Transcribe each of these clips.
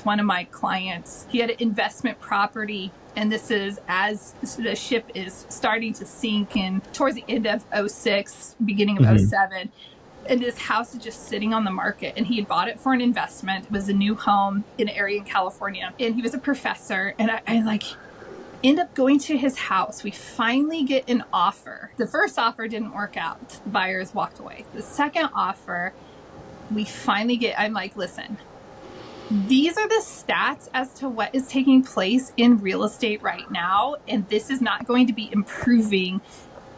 One of my clients, he had an investment property, and this is as the ship is starting to sink in towards the end of 06, beginning of 07. And this house is just sitting on the market, and he had bought it for an investment. It was a new home in an area in California, and he was a professor. And I like end up going to his house. We finally get an offer. The first offer didn't work out. The buyers walked away. The second offer, we finally get, I'm like, listen, these are the stats as to what is taking place in real estate right now, and this is not going to be improving.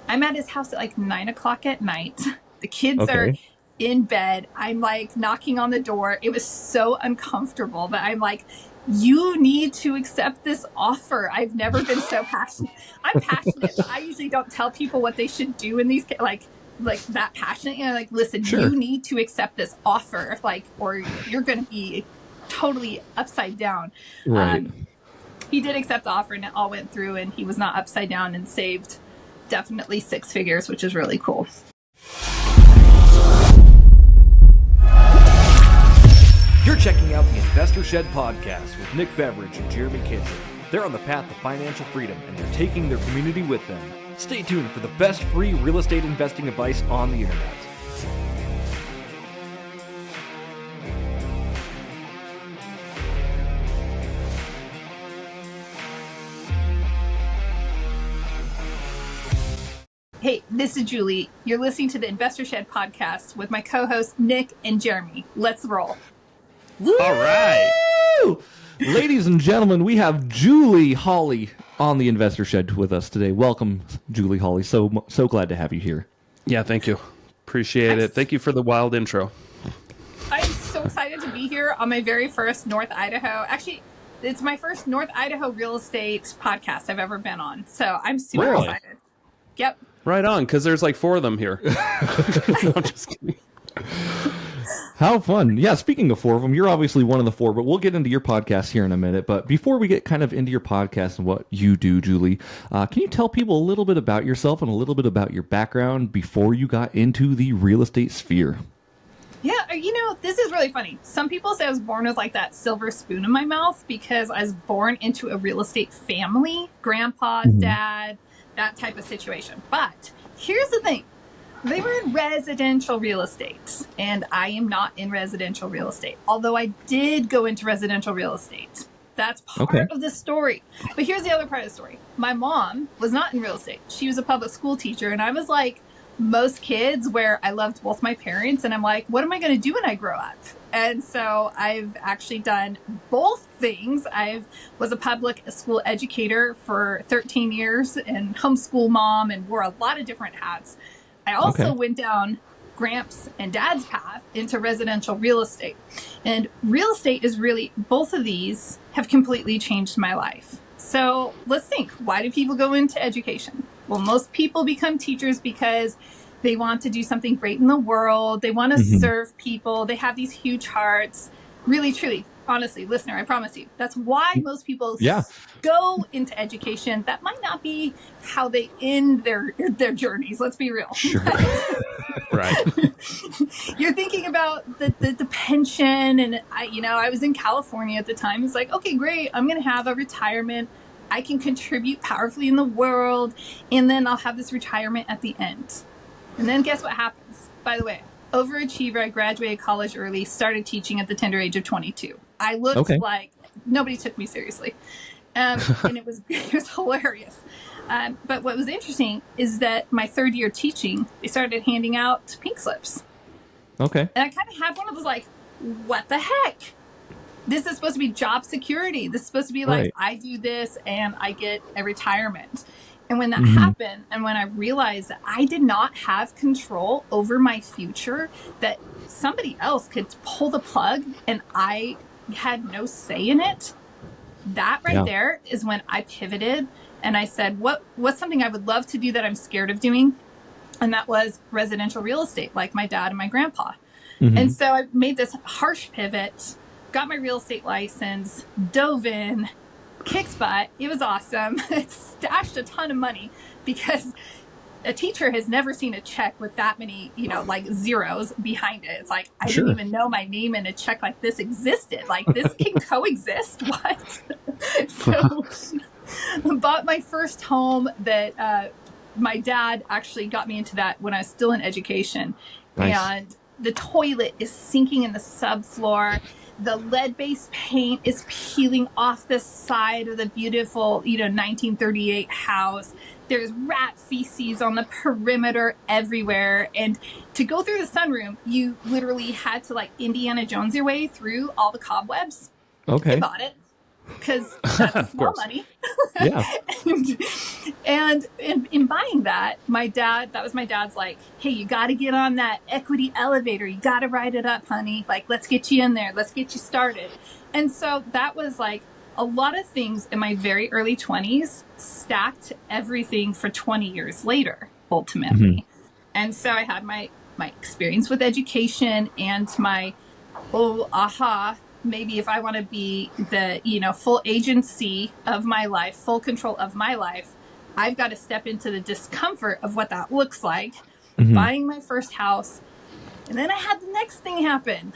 I'm at his house at like 9 o'clock at night. The kids are in bed. I'm like knocking on the door. It was so uncomfortable, but I'm like, you need to accept this offer. I've never been so passionate. I'm passionate, but I usually don't tell people what they should do in these, like that passionate. You know, like, listen, you need to accept this offer, like, or you're going to be totally upside down. Right. He did accept the offer, and it all went through, and he was not upside down, and saved definitely 6 figures, which is really cool. You're checking out the Investor Shed podcast with Nick Beveridge and Jeremy Kitchen. They're on the path to financial freedom, and they're taking their community with them. Stay tuned for the best free real estate investing advice on the internet. Hey, this is Julie. You're listening to the Investor Shed podcast with my co-hosts Nick and Jeremy. Let's roll. Woo! All right. Ladies and gentlemen, we have Julie Hawley on the Investor Shed with us today. Welcome, Julie Hawley. So glad to have you here. Yeah, thank you. Appreciate it. Thank you for the wild intro. I'm so excited to be here on my very first North Idaho. Actually, it's my first North Idaho real estate podcast I've ever been on. So I'm super excited. Yep. Right on, because there's like 4 of them here. No, I'm just kidding. How fun. Yeah, speaking of 4 of them, you're obviously one of the 4, but we'll get into your podcast here in a minute. But before we get kind of into your podcast and what you do, Julie, can you tell people a little bit about yourself and a little bit about your background before you got into the real estate sphere? Yeah, you know, this is really funny. Some people say I was born with like that silver spoon in my mouth because I was born into a real estate family, grandpa, dad, that type of situation. But here's the thing. They were in residential real estate, and I am not in residential real estate, although I did go into residential real estate. That's part of the story. But here's the other part of the story. My mom was not in real estate. She was a public school teacher, and I was like most kids where I loved both my parents, and I'm like, what am I going to do when I grow up? And so I've actually done both things. I was a public school educator for 13 years and homeschool mom and wore a lot of different hats. I also went down Gramps and Dad's path into residential real estate. And real estate is really, both of these have completely changed my life. So let's think, why do people go into education? Well, most people become teachers because they want to do something great in the world. They want to serve people. They have these huge hearts. Really, truly, honestly, listener, I promise you, that's why most people go into education. That might not be how they end their journeys. Let's be real. Sure. Right. You're thinking about the pension, and I was in California at the time. It's like, okay, great. I'm going to have a retirement. I can contribute powerfully in the world, and then I'll have this retirement at the end. And then guess what happens? By the way, overachiever, I graduated college early, started teaching at the tender age of 22. I looked like nobody took me seriously. And it was hilarious. But what was interesting is that my 3rd year teaching, they started handing out pink slips. Okay. And I kind of had one of those like, what the heck? This is supposed to be job security. This is supposed to be like, I do this and I get a retirement. And when that happened, and when I realized that I did not have control over my future, that somebody else could pull the plug and I had no say in it, that there is when I pivoted and I said, what's something I would love to do that I'm scared of doing? And that was residential real estate, like my dad and my grandpa. And so I made this harsh pivot, got my real estate license, dove in, kicked butt. It was awesome. It stashed a ton of money because a teacher has never seen a check with that many, like zeros behind it. It's like, I Sure. didn't even know my name in a check like this existed. Like, this can coexist. What? So bought my first home that my dad actually got me into that when I was still in education. Nice. And the toilet is sinking in the subfloor. The lead-based paint is peeling off the side of the beautiful, 1938 house. There's rat feces on the perimeter everywhere. And to go through the sunroom, you literally had to Indiana Jones your way through all the cobwebs. Okay. I bought it because that's small money. Yeah. and in buying that, that was my dad's hey, you got to get on that equity elevator. You got to ride it up, honey. Let's get you in there. Let's get you started. And so that was a lot of things in my very early 20s stacked everything for 20 years later, ultimately. And so I had my experience with education and my, maybe if I want to be the, full agency of my life, full control of my life, I've got to step into the discomfort of what that looks like, buying my first house. And then I had the next thing happen.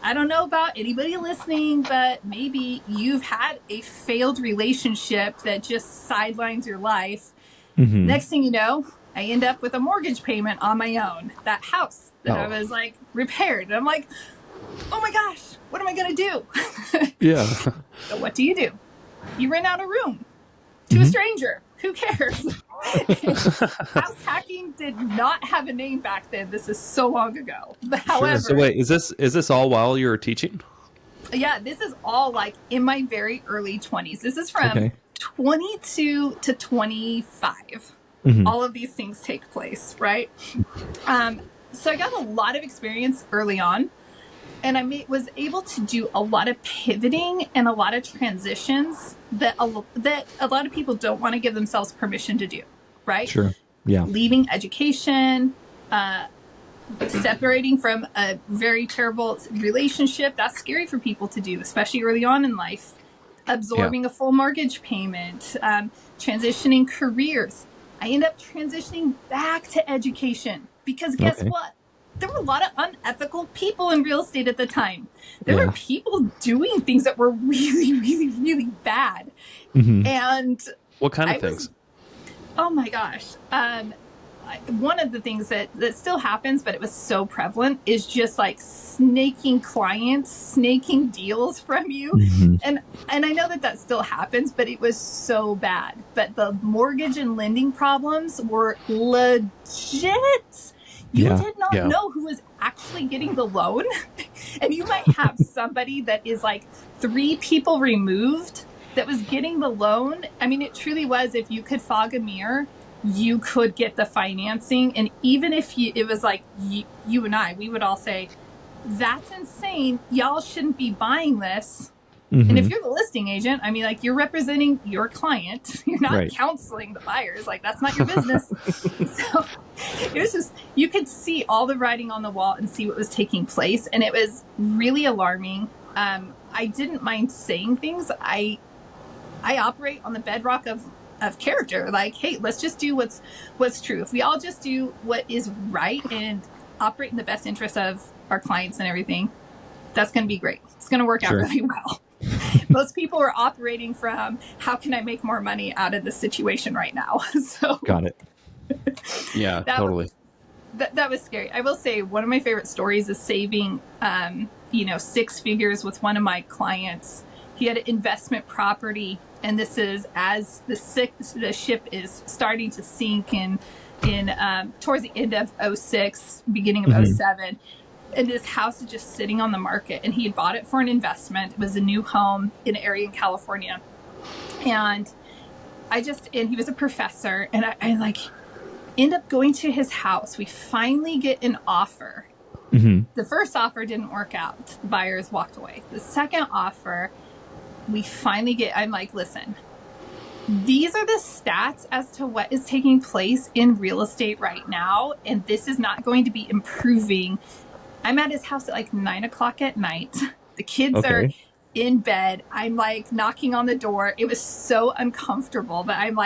I don't know about anybody listening, but maybe you've had a failed relationship that just sidelines your life. Next thing you know, I end up with a mortgage payment on my own. That house that I was repaired. And I'm like, oh my gosh, what am I going to do? Yeah. So what do? You rent out a room to a stranger. Who cares? House hacking did not have a name back then. This is so long ago. But however, So wait, is this all while you were teaching? Yeah, this is all in my very early 20s. This is from 22 to 25. All of these things take place, right? So I got a lot of experience early on, and I was able to do a lot of pivoting and a lot of transitions that a lot of people don't want to give themselves permission to do, right? Sure. Yeah. Leaving education, separating from a very terrible relationship. That's scary for people to do, especially early on in life. Absorbing a full mortgage payment, transitioning careers. I ended up transitioning back to education because guess what? There were a lot of unethical people in real estate at the time. There were people doing things that were really, really, really bad. And what kind of things? Oh my gosh. One of the things that still happens, but it was so prevalent, is just snaking clients, snaking deals from you. And I know that still happens, but it was so bad. But the mortgage and lending problems were legit. You did not know who was actually getting the loan. And you might have somebody that is 3 people removed that was getting the loan. I mean, it truly was, if you could fog a mirror, you could get the financing. And even if it was you and I, we would all say, that's insane. Y'all shouldn't be buying this. And if you're the listing agent, I mean, you're representing your client. You're not counseling the buyers. That's not your business. So it was just, you could see all the writing on the wall and see what was taking place. And it was really alarming. I didn't mind saying things. I operate on the bedrock of character. Hey, let's just do what's true. If we all just do what is right and operate in the best interest of our clients and everything, that's going to be great. It's going to work out really well. Most people are operating from, how can I make more money out of this situation right now? So got it. Yeah, totally. That was scary. I will say one of my favorite stories is saving, 6 figures with one of my clients. He had an investment property, and this is as the ship is starting to sink in towards the end of 06, beginning of 07. And this house is just sitting on the market, and he had bought it for an investment. It was a new home in an area in California. And he was a professor, and I end up going to his house. We finally get an offer. The first offer didn't work out. The buyers walked away. The second offer, we finally get, I'm listen, these are the stats as to what is taking place in real estate right now, and this is not going to be improving. I'm at his house at 9 o'clock at night. The kids are in bed. I'm knocking on the door. It was so uncomfortable, but I'm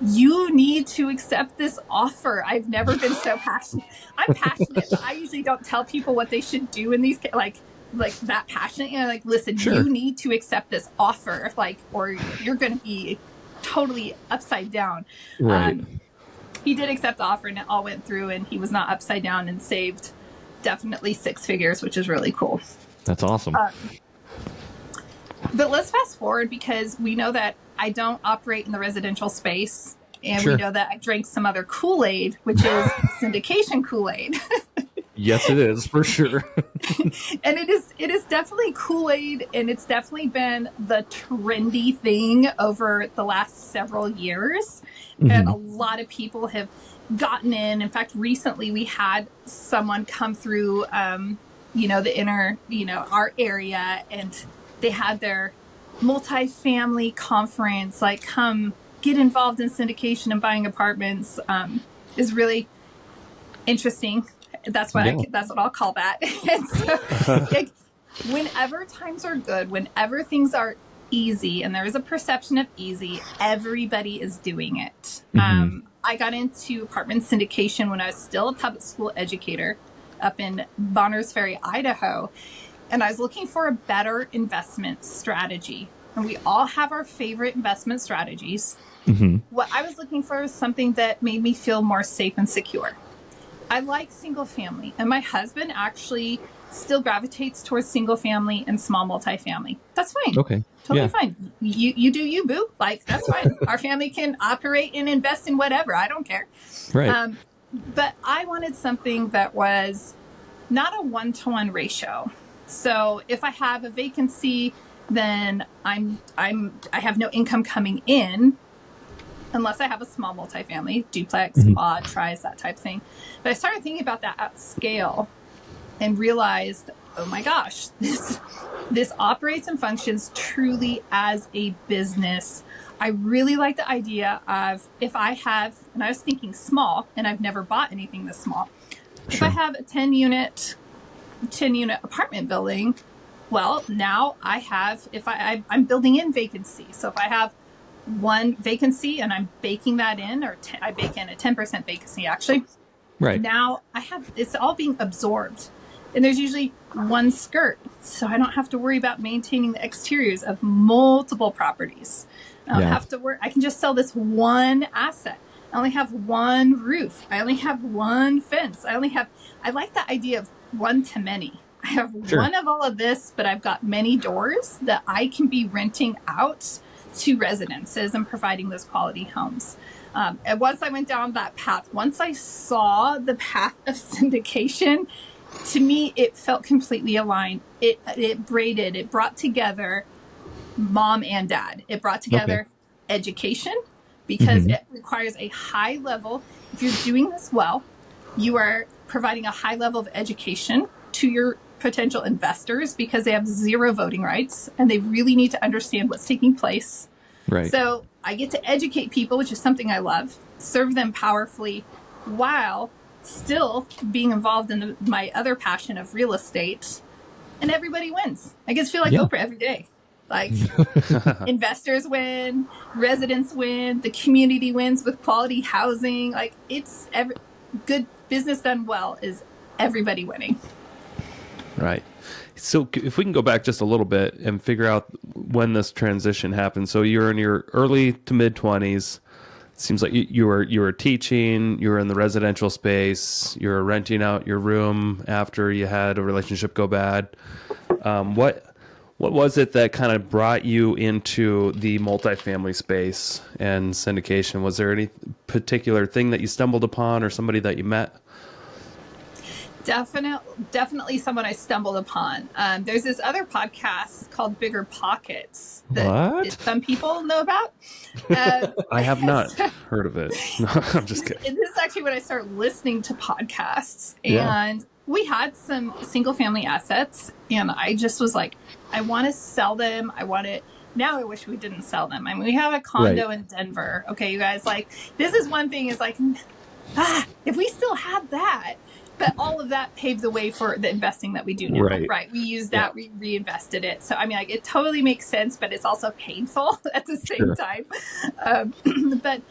you need to accept this offer. I've never been so passionate. I'm passionate, but I usually don't tell people what they should do in these, like that passionate, like, listen, Sure. you need to accept this offer, or you're going to be totally upside down. Right. He did accept the offer, and it all went through, and he was not upside down, and saved definitely 6 figures, which is really cool. That's awesome. But let's fast forward, because we know that I don't operate in the residential space, and Sure. we know that I drank some other Kool-Aid, which is syndication Kool-Aid. Yes, it is, for sure. And it is definitely Kool-Aid, and it's definitely been the trendy thing over the last several years. Mm-hmm. And a lot of people have gotten in. In fact, recently we had someone come through, our area, and they had their multifamily conference, like, come get involved in syndication and buying apartments, is really interesting. That's what I'll call that. And so, like, whenever times are good, whenever things are easy, and there is a perception of easy, everybody is doing it. Mm-hmm. I got into apartment syndication when I was still a public school educator up in Bonners Ferry, Idaho. And I was looking for a better investment strategy. And we all have our favorite investment strategies. Mm-hmm. What I was looking for was something that made me feel more safe and secure. I like single family, and my husband actually still gravitates towards single family and small multifamily. That's fine. Okay. Totally fine. You do you, boo. Like, that's fine. Our family can operate and invest in whatever. I don't care. Right. But I wanted something that was not a 1-to-1 ratio. So if I have a vacancy, then I have no income coming in, unless I have a small multifamily, duplex, quad, tries, that type of thing. But I started thinking about that at scale and realized, oh my gosh, this operates and functions truly as a business. I really like the idea of, if I have, and I was thinking small, and I've never bought anything this small. If I have a 10 unit apartment building, well, now I have, I'm building in vacancy. So if I have one vacancy and I'm baking that in, or I bake in a 10% vacancy, actually. Right. Now it's all being absorbed. And there's usually one skirt. So I don't have to worry about maintaining the exteriors of multiple properties. I don't have to worry. I can just sell this one asset. I only have one roof. I only have one fence. I like the idea of one to many. I have one of all of this, but I've got many doors that I can be renting out to residences and providing those quality homes. And once I went down that path, once I saw the path of syndication, to me, it felt completely aligned. It brought together mom and dad. It brought together education, because it requires a high level. If you're doing this well, you are providing a high level of education to your potential investors, because they have 0 voting rights and they really need to understand what's taking place. Right. So I get to educate people, which is something I love, serve them powerfully, while still being involved in my other passion of real estate, and everybody wins. I get to feel like Oprah every day. Like, investors win, residents win, the community wins with quality housing. Like, it's good business done well is everybody winning. Right. So if we can go back just a little bit and figure out when this transition happened. So you're in your early to mid 20s. It seems like you were teaching, you were in the residential space, you were renting out your room after you had a relationship go bad. What was it that kind of brought you into the multifamily space and syndication? Was there any particular thing that you stumbled upon, or somebody that you met? Definitely someone I stumbled upon. There's this other podcast called Bigger Pockets that some people know about. I have not heard of it. No, I'm just kidding. This is actually when I started listening to podcasts, and we had some single family assets, and I just was like, I want to sell them. Now I wish we didn't sell them. I mean, we have a condo in Denver. Okay, you guys, like, this is one thing, is like, if we still had that. But all of that paved the way for the investing that we do now, right? We used that, we reinvested it. So, I mean, like, it totally makes sense, but it's also painful at the same time. But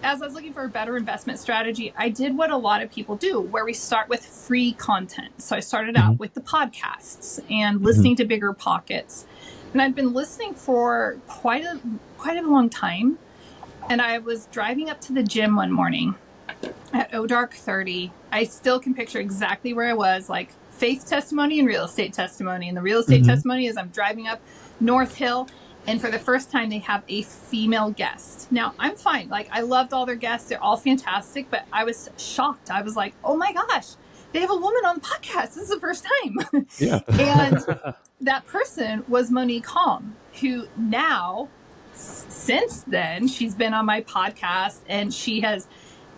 as I was looking for a better investment strategy, I did what a lot of people do, where we start with free content. So I started out with the podcasts and listening to Bigger Pockets. And I'd been listening for quite a long time. And I was driving up to the gym one morning at dark 30. I still can picture exactly where I was, like faith testimony and real estate testimony. And the real estate testimony is I'm driving up North Hill, and for the first time they have a female guest. Now I'm fine. Like, I loved all their guests. They're all fantastic, but I was shocked. I was like, oh my gosh, they have a woman on the podcast. This is the first time. Yeah. And that person was Monique Halm, who now, since then, she's been on my podcast, and she has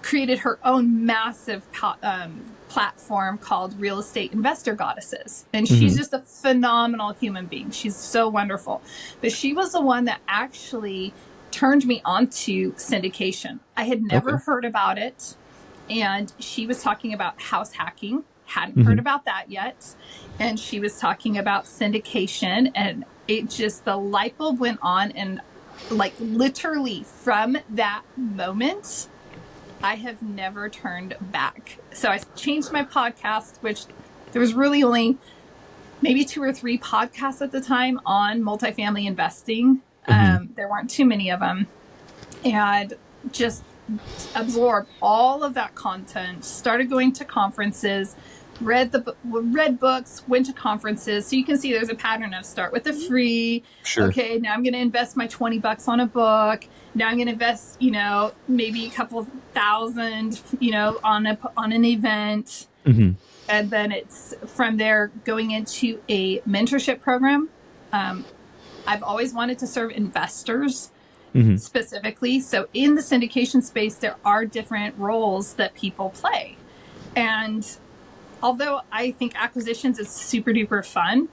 created her own massive platform called Real Estate Investor Goddesses. And she's just a phenomenal human being. She's so wonderful. But she was the one that actually turned me onto syndication. I had never heard about it. And she was talking about house hacking. Hadn't heard about that yet. And she was talking about syndication. And it just, the light bulb went on. And like literally from that moment, I have never turned back. So I changed my podcast, which there was really only maybe 2 or 3 podcasts at the time on multifamily investing. There weren't too many of them. And just absorbed all of that content, started going to conferences, read books, went to conferences. So you can see there's a pattern of start with the free. Sure. Okay, now I'm going to invest my $20 on a book. Now I'm going to invest, maybe a couple thousand, on an event. And then it's from there going into a mentorship program. I've always wanted to serve investors specifically. So in the syndication space, there are different roles that people play. And although I think acquisitions is super duper fun,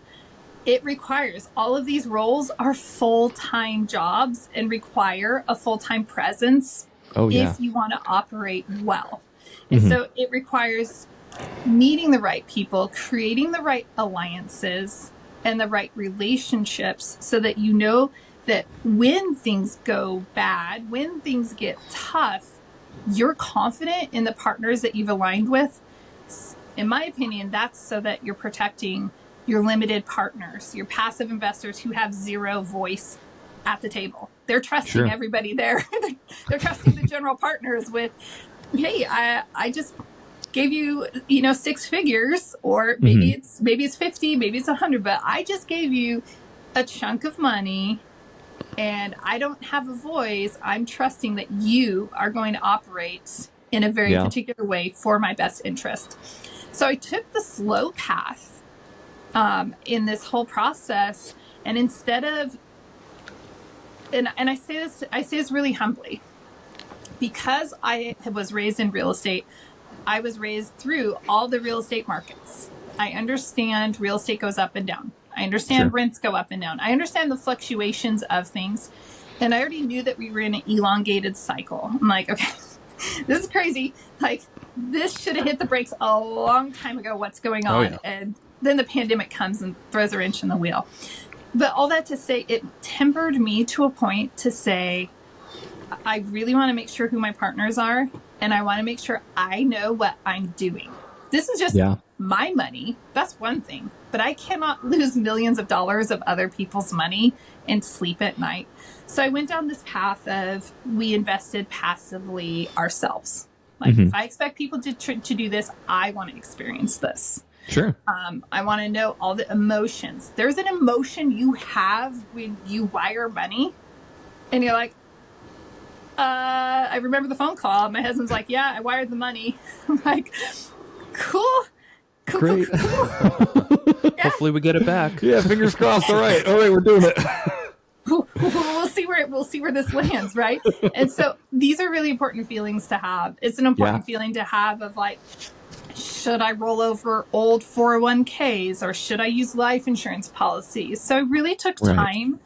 it requires, all of these roles are full-time jobs and require a full-time presence if you want to operate well. And so it requires meeting the right people, creating the right alliances and the right relationships so that you know that when things go bad, when things get tough, you're confident in the partners that you've aligned with. In my opinion, that's so that you're protecting your limited partners, your passive investors who have zero voice at the table. They're trusting everybody there. They're trusting the general partners with, hey, I just gave you, 6 figures, or maybe it's 50, maybe it's 100, but I just gave you a chunk of money and I don't have a voice. I'm trusting that you are going to operate in a very particular way for my best interest. So I took the slow path in this whole process, and instead of, and I say this really humbly, because I was raised in real estate. I was raised through all the real estate markets. I understand real estate goes up and down. I understand rents go up and down. I understand the fluctuations of things, and I already knew that we were in an elongated cycle. I'm like, okay, this is crazy. Like, this should have hit the brakes a long time ago. What's going on? And then the pandemic comes and throws a wrench in the wheel. But all that to say, it tempered me to a point to say, I really want to make sure who my partners are, and I want to make sure I know what I'm doing. This is just my money. That's one thing. But I cannot lose millions of dollars of other people's money and sleep at night. So I went down this path of, we invested passively ourselves. Like, if I expect people to do this, I want to experience this. Sure. I want to know all the emotions. There's an emotion you have when you wire money and you're like, I remember the phone call. My husband's like, yeah, I wired the money. I'm like, cool. Great. Hopefully we get it back. Yeah, fingers crossed. All right, we're doing it. We'll see where this lands, right? And so these are really important feelings to have. It's an important feeling to have of like, should I roll over old 401ks or should I use life insurance policies? So I really took time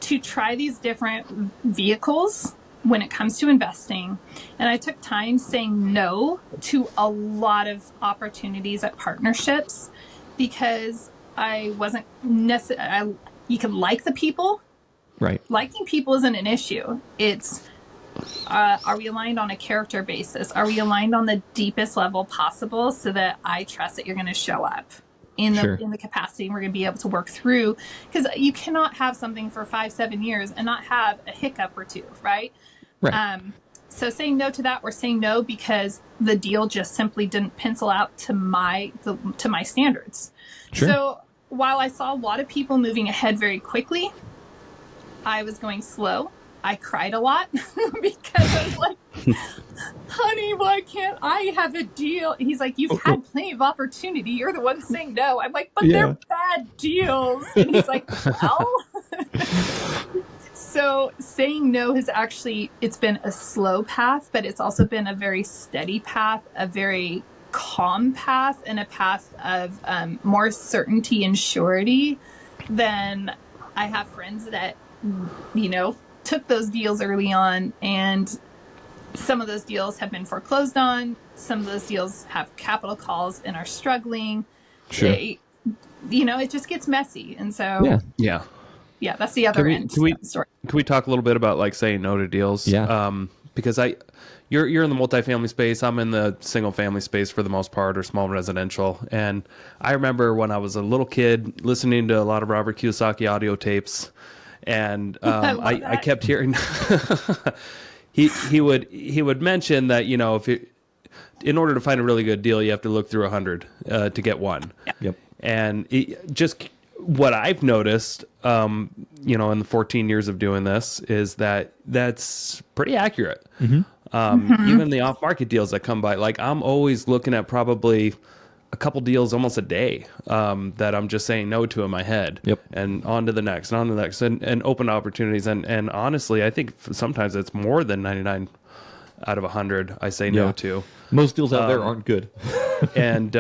to try these different vehicles when it comes to investing. And I took time saying no to a lot of opportunities at partnerships because I wasn't necessarily, you can like the people. Right. Liking people isn't an issue. It's Are we aligned on a character basis? Are we aligned on the deepest level possible so that I trust that you're going to show up in the capacity and we're going to be able to work through? Because you cannot have something for 5-7 years and not have a hiccup or two, right? Right. So saying no to that, or saying no because the deal just simply didn't pencil out to my standards. Sure. So while I saw a lot of people moving ahead very quickly, I was going slow. I cried a lot because I was like, honey, why can't I have a deal? He's like, you've had plenty of opportunity. You're the one saying no. I'm like, but they're bad deals. And he's like, well. So saying no has actually, it's been a slow path, but it's also been a very steady path, a very calm path, and a path of more certainty and surety than I have friends that, took those deals early on, and some of those deals have been foreclosed on. Some of those deals have capital calls and are struggling. Sure. It just gets messy. And so, yeah, that's the other end of the story. Can we talk a little bit about like saying no to deals? Yeah. Because you're in the multifamily space. I'm in the single family space for the most part, or small residential. And I remember when I was a little kid listening to a lot of Robert Kiyosaki audio tapes. And I kept hearing he would mention that, in order to find a really good deal, you have to look through 100 to get one. Yep. And just what I've noticed, in the 14 years of doing this, is that that's pretty accurate. Even the off-market deals that come by, like I'm always looking at probably a couple deals almost a day that I'm just saying no to in my head. Yep. And on to the next, and on to the next, and open opportunities. And honestly, I think sometimes it's more than 99 out of 100 I say no to. Most deals out there aren't good. And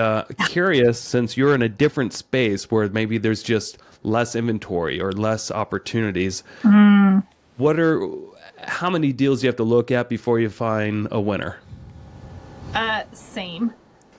curious, since you're in a different space where maybe there's just less inventory or less opportunities, how many deals do you have to look at before you find a winner? Same.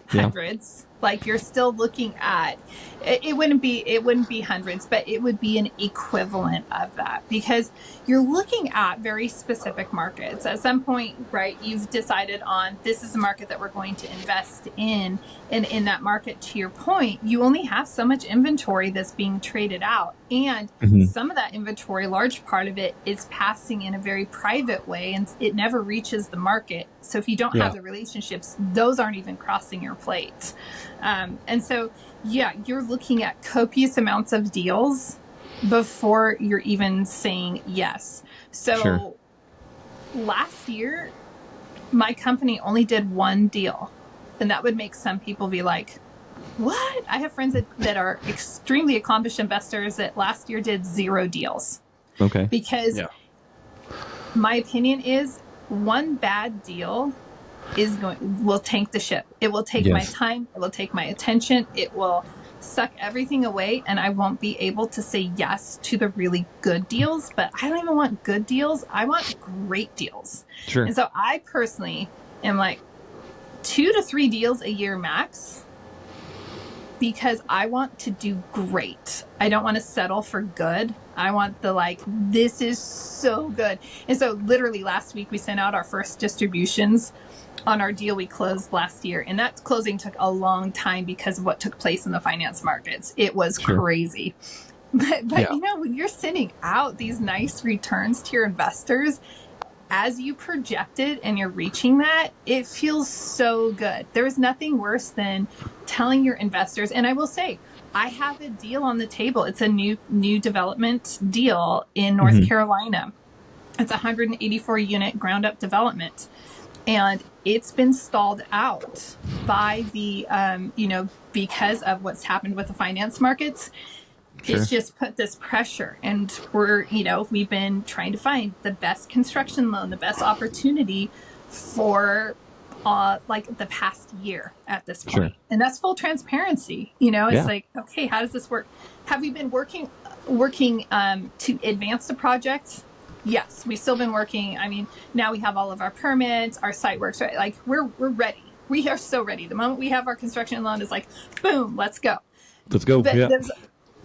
Hundreds. Like you're still looking at it wouldn't be hundreds, but it would be an equivalent of that, because you're looking at very specific markets. At some point, right, you've decided on this is the market that we're going to invest in, and in that market, to your point, you only have so much inventory that's being traded out, and some of that inventory, large part of it, is passing in a very private way, and it never reaches the market. So if you don't have the relationships, those aren't even crossing your plate. And so, you're looking at copious amounts of deals before you're even saying yes. So last year, my company only did one deal, and that would make some people be like, what? I have friends that are extremely accomplished investors that last year did 0 deals. Okay. Because my opinion is one bad deal will tank the ship. It will take my time. It will take my attention. It will suck everything away, and I won't be able to say yes to the really good deals. But I don't even want good deals. I want great deals. Sure. And so I personally am like 2 to 3 deals a year max, because I want to do great. I don't want to settle for good. I want this is so good. And so literally last week we sent out our first distributions on our deal we closed last year. And that closing took a long time because of what took place in the finance markets. It was crazy. But when you're sending out these nice returns to your investors, as you projected and you're reaching that, it feels so good. There's nothing worse than telling your investors, and I will say, I have a deal on the table. It's a new development deal in North Carolina. It's a 184 unit ground up development. And it's been stalled out by the, because of what's happened with the finance markets. It's just put this pressure, and we've been trying to find the best construction loan, the best opportunity for the past year at this point. And that's full transparency. It's like, okay, how does this work? Have we been working to advance the project? Yes, we've still been working. I mean, now we have all of our permits, our site works, right? Like we're ready. We are so ready. The moment we have our construction loan, is like, boom, let's go. Let's go.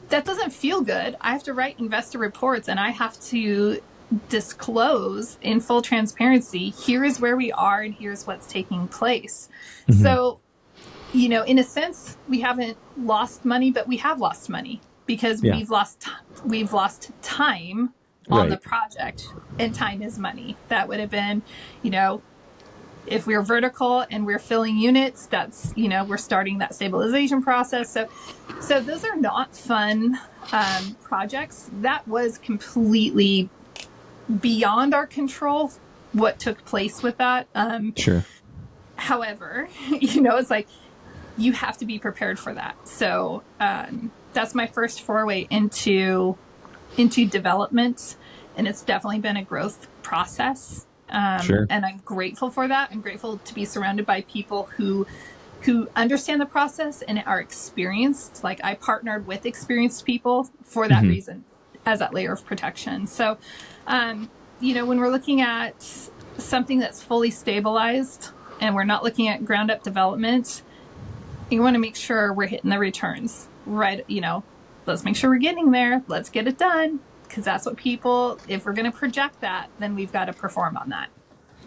That doesn't feel good. I have to write investor reports, and I have to disclose in full transparency, here is where we are and here's what's taking place. Mm-hmm. So, in a sense, we haven't lost money, but we have lost money because we've lost time on the project, and time is money. That would have been, if we're vertical and we're filling units, that's, we're starting that stabilization process. So those are not fun projects. That was completely beyond our control, what took place with that. Sure. However, it's like, you have to be prepared for that. So that's my first foray into development. And it's definitely been a growth process. Sure. And I'm grateful for that. I'm grateful to be surrounded by people who understand the process and are experienced. Like, I partnered with experienced people for that reason, as that layer of protection. So, when we're looking at something that's fully stabilized and we're not looking at ground up development, you want to make sure we're hitting the returns, right? Let's make sure we're getting there. Let's get it done. Because that's what people, if we're going to project that, then we've got to perform on that.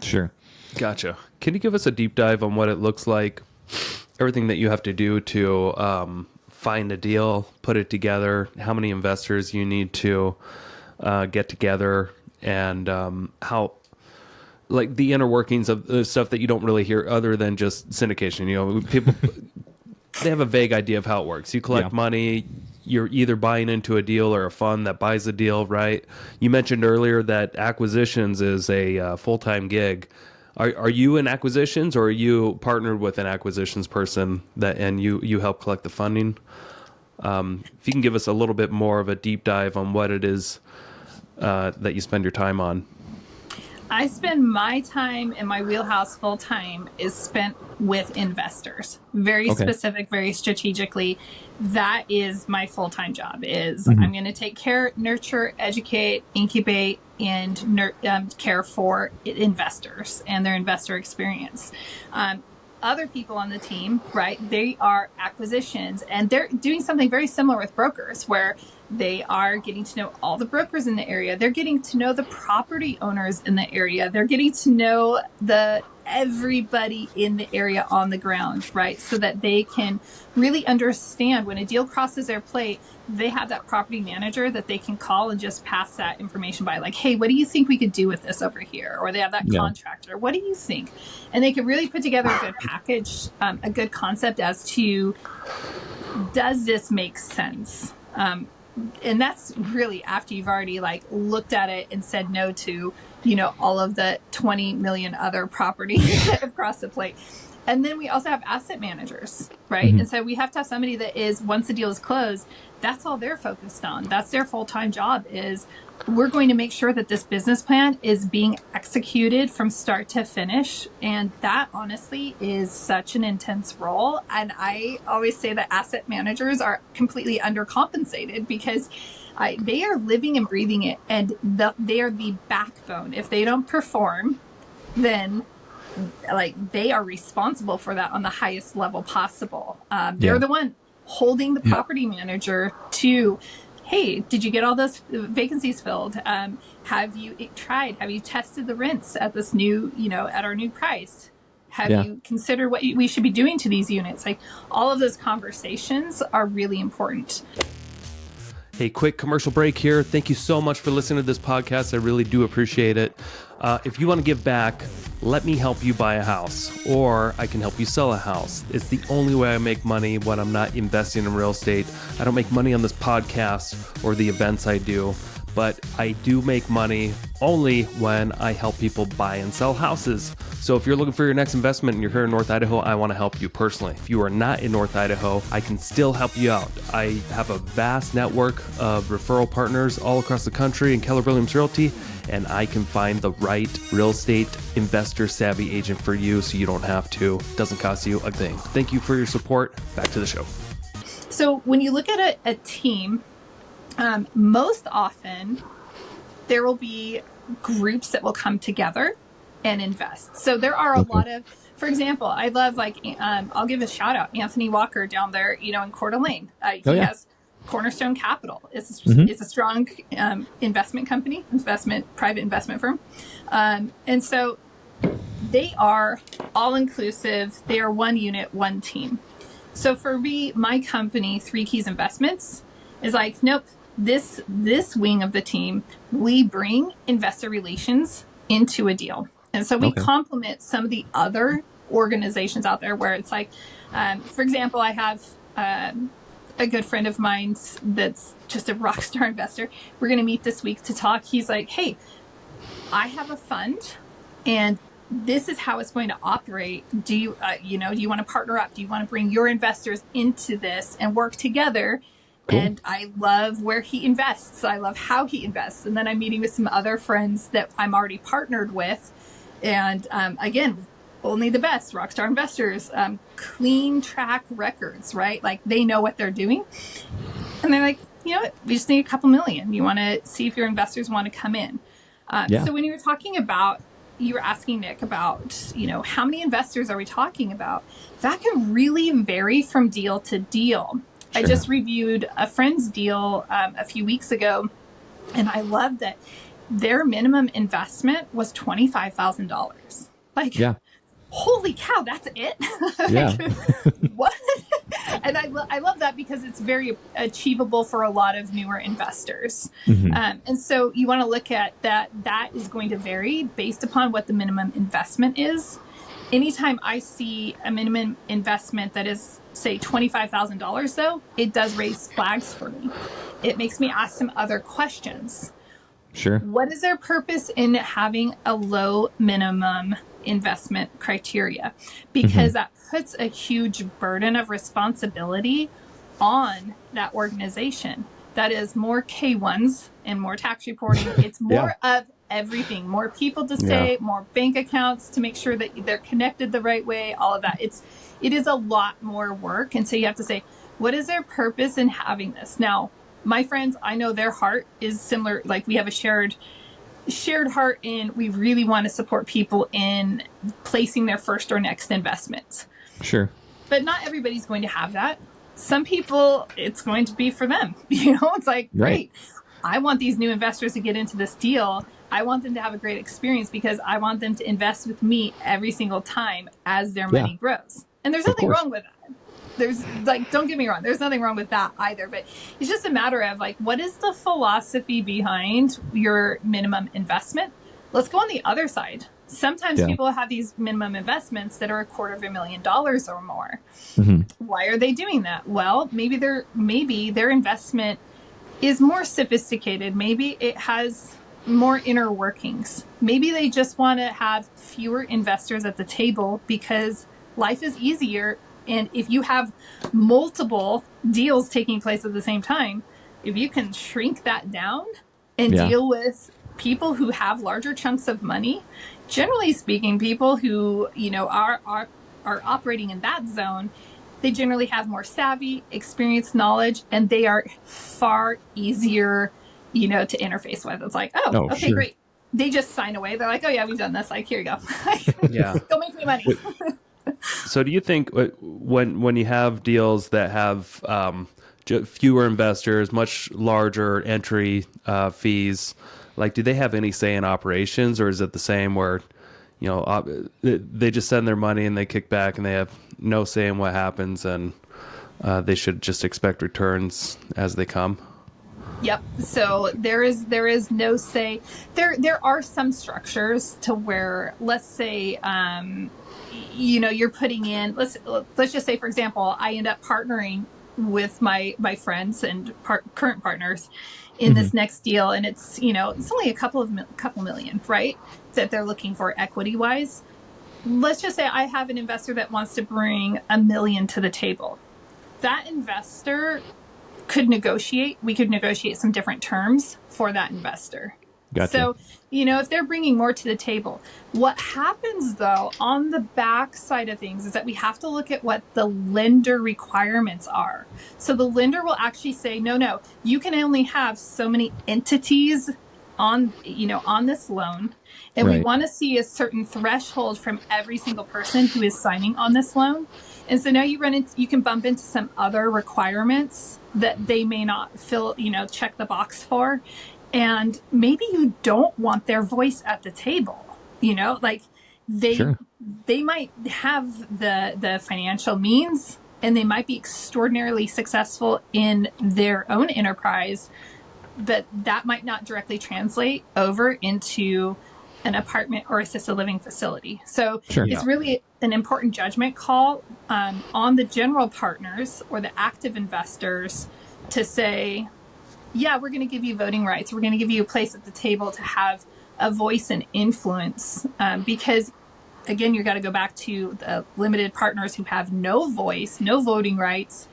Sure. Gotcha. Can you give us a deep dive on what it looks like, everything that you have to do to find a deal, put it together, how many investors you need to get together, and how, like, the inner workings of the stuff that you don't really hear other than just syndication? People, they have a vague idea of how it works. You collect money. You're either buying into a deal or a fund that buys a deal, right? You mentioned earlier that acquisitions is a full-time gig. Are you in acquisitions, or are you partnered with an acquisitions person and you help collect the funding? If you can give us a little bit more of a deep dive on what it is that you spend your time on. I spend my time in my wheelhouse full time is spent with investors. Very specific, very strategically. That is my full-time job. I'm going to take care, nurture, educate, incubate, and care for investors and their investor experience. Other people on the team, right? They are acquisitions, and they're doing something very similar with brokers, where they are getting to know all the brokers in the area. They're getting to know the property owners in the area. They're getting to know everybody in the area on the ground, right? So that they can really understand when a deal crosses their plate, they have that property manager that they can call and just pass that information by, like, hey, what do you think we could do with this over here? Or they have that contractor. What do you think? And they can really put together a good package, a good concept as to, does this make sense? And that's really after you've already looked at it and said no to, all of the 20 million other properties that have crossed the plate. And then we also have asset managers, right? And so we have to have somebody that is, once the deal is closed, that's all they're focused on. That's their full-time job, is we're going to make sure that this business plan is being executed from start to finish. And that honestly is such an intense role. And I always say that asset managers are completely undercompensated because they are living and breathing it. And they are the backbone. If they don't perform, then they are responsible for that on the highest level possible. They're the one holding the property manager to, hey, did you get all those vacancies filled? Have you tested the rents at this new, at our new price? Have you considered what we should be doing to these units? All of those conversations are really important. Hey, quick commercial break here. Thank you so much for listening to this podcast. I really do appreciate it. If you want to give back, let me help you buy a house, or I can help you sell a house. It's the only way I make money when I'm not investing in real estate. I don't make money on this podcast or the events I do, but I do make money only when I help people buy and sell houses. So if you're looking for your next investment and you're here in North Idaho, I want to help you personally. If you are not in North Idaho, I can still help you out. I have a vast network of referral partners all across the country in Keller Williams Realty, and I can find the right real estate investor savvy agent for you so you don't have to. It doesn't cost you a thing. Thank you for your support. Back to the show. So when you look at a team, most often there will be groups that will come together and invest. So there are a lot of, for example, I love I'll give a shout out, Anthony Walker down there, in Coeur d'Alene. He has Cornerstone Capital. It's Mm-hmm. it's a strong investment company, private investment firm, and so they are all inclusive. They are one unit, one team. So for me, my company, Three Keys Investments, is like, nope. This wing of the team, we bring investor relations into a deal, and so we complement some of the other organizations out there where it's like, for example, I have a good friend of mine that's just a rock star investor. We're going to meet this week to talk. He's like, hey, I have a fund, and this is how it's going to operate. Do you, do you want to partner up? Do you want to bring your investors into this and work together? Cool. And I love where he invests. I love how he invests. And then I'm meeting with some other friends that I'm already partnered with. And again, only the best rockstar investors, clean track records, right? Like they know what they're doing. And they're like, you know what? We just need a couple million. You want to see if your investors want to come in. So when you were talking about, you were asking Nick about, how many investors are we talking about? That can really vary from deal to deal. Sure. I just reviewed a friend's deal a few weeks ago, and I loved that their minimum investment was $25,000. Like, holy cow, that's it? Yeah. What? And I love that because it's very achievable for a lot of newer investors. Mm-hmm. And so you want to look at that. That is going to vary based upon what the minimum investment is. Anytime I see a minimum investment that is, say, $25,000, though, it does raise flags for me. It makes me ask some other questions. Sure. What is their purpose in having a low minimum investment criteria? Because that puts a huge burden of responsibility on that organization. That is more K1s and more tax reporting. It's more of everything, more people to stay, more bank accounts to make sure that they're connected the right way, all of that. It is a lot more work. And so you have to say, what is their purpose in having this? Now, my friends, I know their heart is similar. Like we have a shared heart in, we really want to support people in placing their first or next investment. Sure. But not everybody's going to have that. Some people, it's going to be for them. It's like, great. I want these new investors to get into this deal. I want them to have a great experience because I want them to invest with me every single time as their money grows. And there's nothing wrong with that. There's don't get me wrong. There's nothing wrong with that either. But it's just a matter of what is the philosophy behind your minimum investment? Let's go on the other side. Sometimes people have these minimum investments that are $250,000 or more. Mm-hmm. Why are they doing that? Well, maybe their investment is more sophisticated. Maybe it has more inner workings. Maybe they just want to have fewer investors at the table because life is easier. And if you have multiple deals taking place at the same time, if you can shrink that down and deal with people who have larger chunks of money, generally speaking, people who, are operating in that zone, they generally have more savvy, experience, knowledge, and they are far easier, to interface with. It's like, okay, great. They just sign away. They're like, oh yeah, we've done this. Like, here you go. Go make me money. So do you think when you have deals that have fewer investors, much larger entry fees, do they have any say in operations, or is it the same where, they just send their money and they kick back and they have no say in what happens, and they should just expect returns as they come? Yep. So there is no say. There are some structures to where, let's say, you're putting in, let's just say, for example, I end up partnering with my friends and current partners in this next deal. And it's, it's only a couple million, right? That they're looking for equity wise. Let's just say I have an investor that wants to bring $1 million to the table. That investor could negotiate. We could negotiate some different terms for that investor. Gotcha. So, if they're bringing more to the table, what happens though on the back side of things is that we have to look at what the lender requirements are. So the lender will actually say, no, you can only have so many entities on this loan. And we want to see a certain threshold from every single person who is signing on this loan. And so now you can bump into some other requirements that they may not check the box for. And maybe you don't want their voice at the table, like they might have the financial means, and they might be extraordinarily successful in their own enterprise, but that might not directly translate over into an apartment or assisted living facility. So it's really an important judgment call on the general partners or the active investors to say, yeah, we're going to give you voting rights. We're going to give you a place at the table to have a voice and influence. Because, again, you got to go back to the limited partners who have no voice, no voting rights.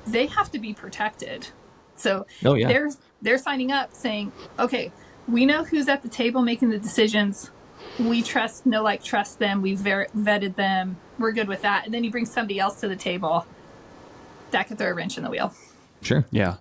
They have to be protected. So they're signing up saying, okay, we know who's at the table making the decisions. We trust them. We've vetted them. We're good with that. And then you bring somebody else to the table. That could throw a wrench in the wheel. Sure. Yeah.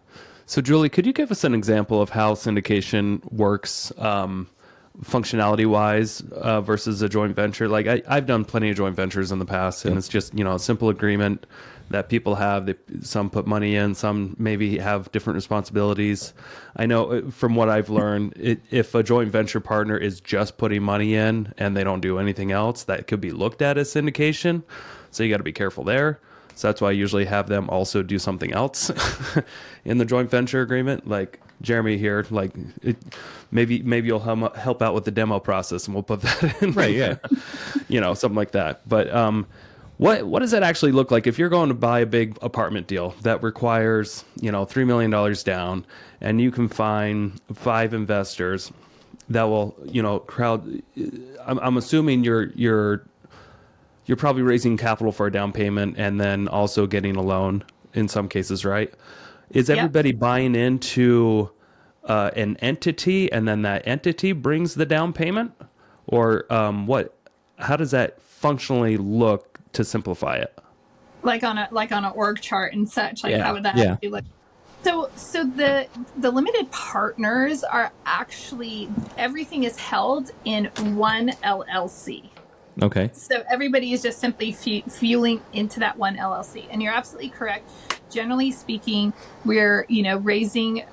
So, Julie, could you give us an example of how syndication works functionality-wise versus a joint venture? Like, I've done plenty of joint ventures in the past, and it's just, a simple agreement that people have. Some put money in, some maybe have different responsibilities. I know from what I've learned, if a joint venture partner is just putting money in and they don't do anything else, that could be looked at as syndication. So you got to be careful there. So that's why I usually have them also do something else in the joint venture agreement. Like Jeremy here, maybe you'll help out with the demo process, and we'll put that in. Right, yeah. Something like that. But what does that actually look like if you're going to buy a big apartment deal that requires, $3 million down, and you can find 5 investors that will, crowd. I'm assuming you're probably raising capital for a down payment and then also getting a loan in some cases, right? Is everybody buying into an entity, and then that entity brings the down payment? Or how does that functionally look to simplify it? Like on an org chart and such, how would that actually look? So the limited partners are actually, everything is held in one LLC. Okay. So everybody is just simply fueling into that one LLC. And you're absolutely correct. Generally speaking, we're, raising,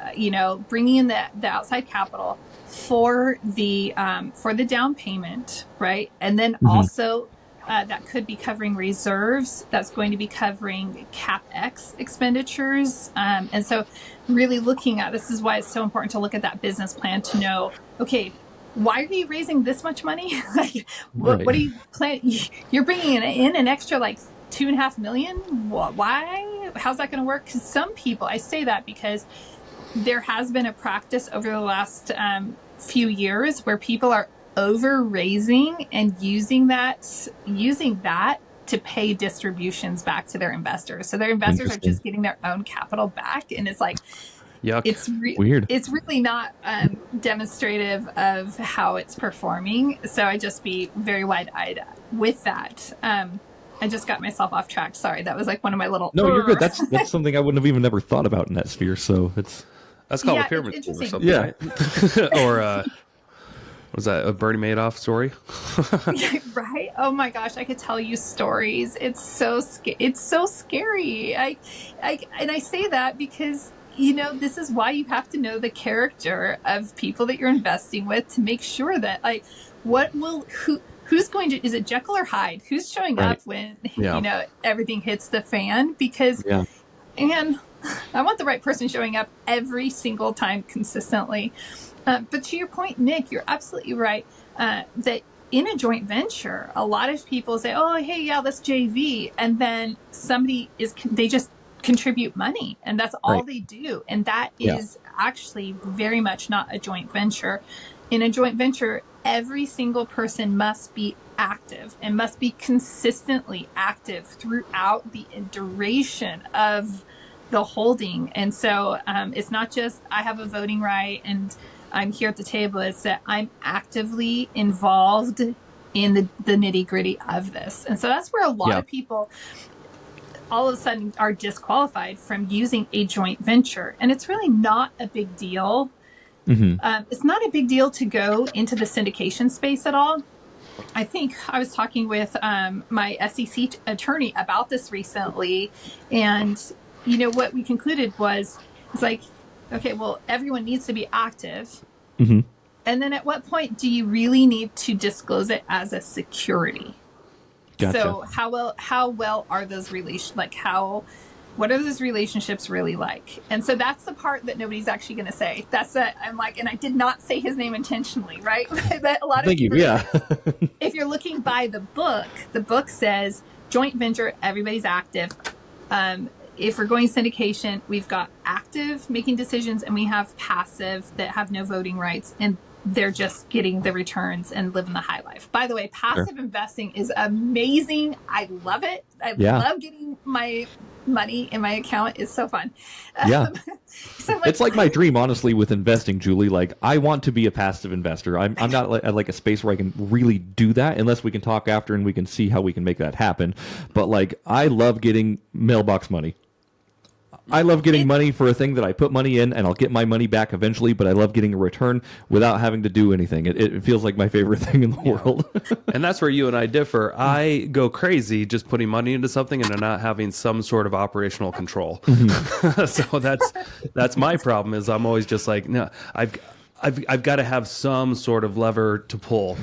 bringing in the outside capital for the down payment, right? And then also that could be covering reserves. That's going to be covering CapEx expenditures. And so really looking at, this is why it's so important to look at that business plan to know, okay, why are you raising this much money? What do you plan? You're bringing in an extra $2.5 million. Why? How's that going to work? Because some people, I say that because there has been a practice over the last few years where people are over raising and using that to pay distributions back to their investors. So their investors are just getting their own capital back, and it's like, yuck. It's weird. It's really not demonstrative of how it's performing. So I just be very wide-eyed with that. I just got myself off track. Sorry, that was one of my little. No, you're good. That's something I wouldn't have even never thought about in that sphere. So that's called a pyramid scheme or something. Yeah. Right? Or was that a Bernie Madoff story? Right? Oh my gosh, I could tell you stories. It's so scary. I say that because this is why you have to know the character of people that you're investing with to make sure that who's going to, is it Jekyll or Hyde? Who's showing up when, everything hits the fan? Because, and I want the right person showing up every single time consistently. But to your point, Nick, you're absolutely right. That in a joint venture, a lot of people say, oh, hey, let's JV. And then they just contribute money, and that's all they do. And that is actually very much not a joint venture. In a joint venture, every single person must be active and must be consistently active throughout the duration of the holding. And so it's not just I have a voting right and I'm here at the table. It's that I'm actively involved in the nitty gritty of this. And so that's where a lot of people all of a sudden are disqualified from using a joint venture. And it's really not a big deal. It's not a big deal to go into the syndication space at all. I think I was talking with my SEC attorney about this recently, and what we concluded was, it's like, okay, well, everyone needs to be active, and then at what point do you really need to disclose it as a security? Gotcha. So how well are those relations? Like what are those relationships really like? And so that's the part that nobody's actually going to say. I'm like, and I did not say his name intentionally, right? But a lot of Thank you. people, Yeah. if you're looking by the book says joint venture, everybody's active. If we're going syndication, we've got active making decisions, and we have passive that have no voting rights, and they're just getting the returns and living the high life. By the way, passive investing is amazing. I love it. I love getting my money in my account. It's so fun. Yeah. It's like my dream, honestly, with investing, Julie. Like, I want to be a passive investor. I'm not at like a space where I can really do that, unless we can talk after and we can see how we can make that happen. But like, I love getting mailbox money. I love getting money for a thing that I put money in, and I'll get my money back eventually, but I love getting a return without having to do anything. It feels like my favorite thing in the world. And that's where you and I differ. I go crazy just putting money into something and not having some sort of operational control. So that's my problem, is I'm always just like, no, I've got to have some sort of lever to pull,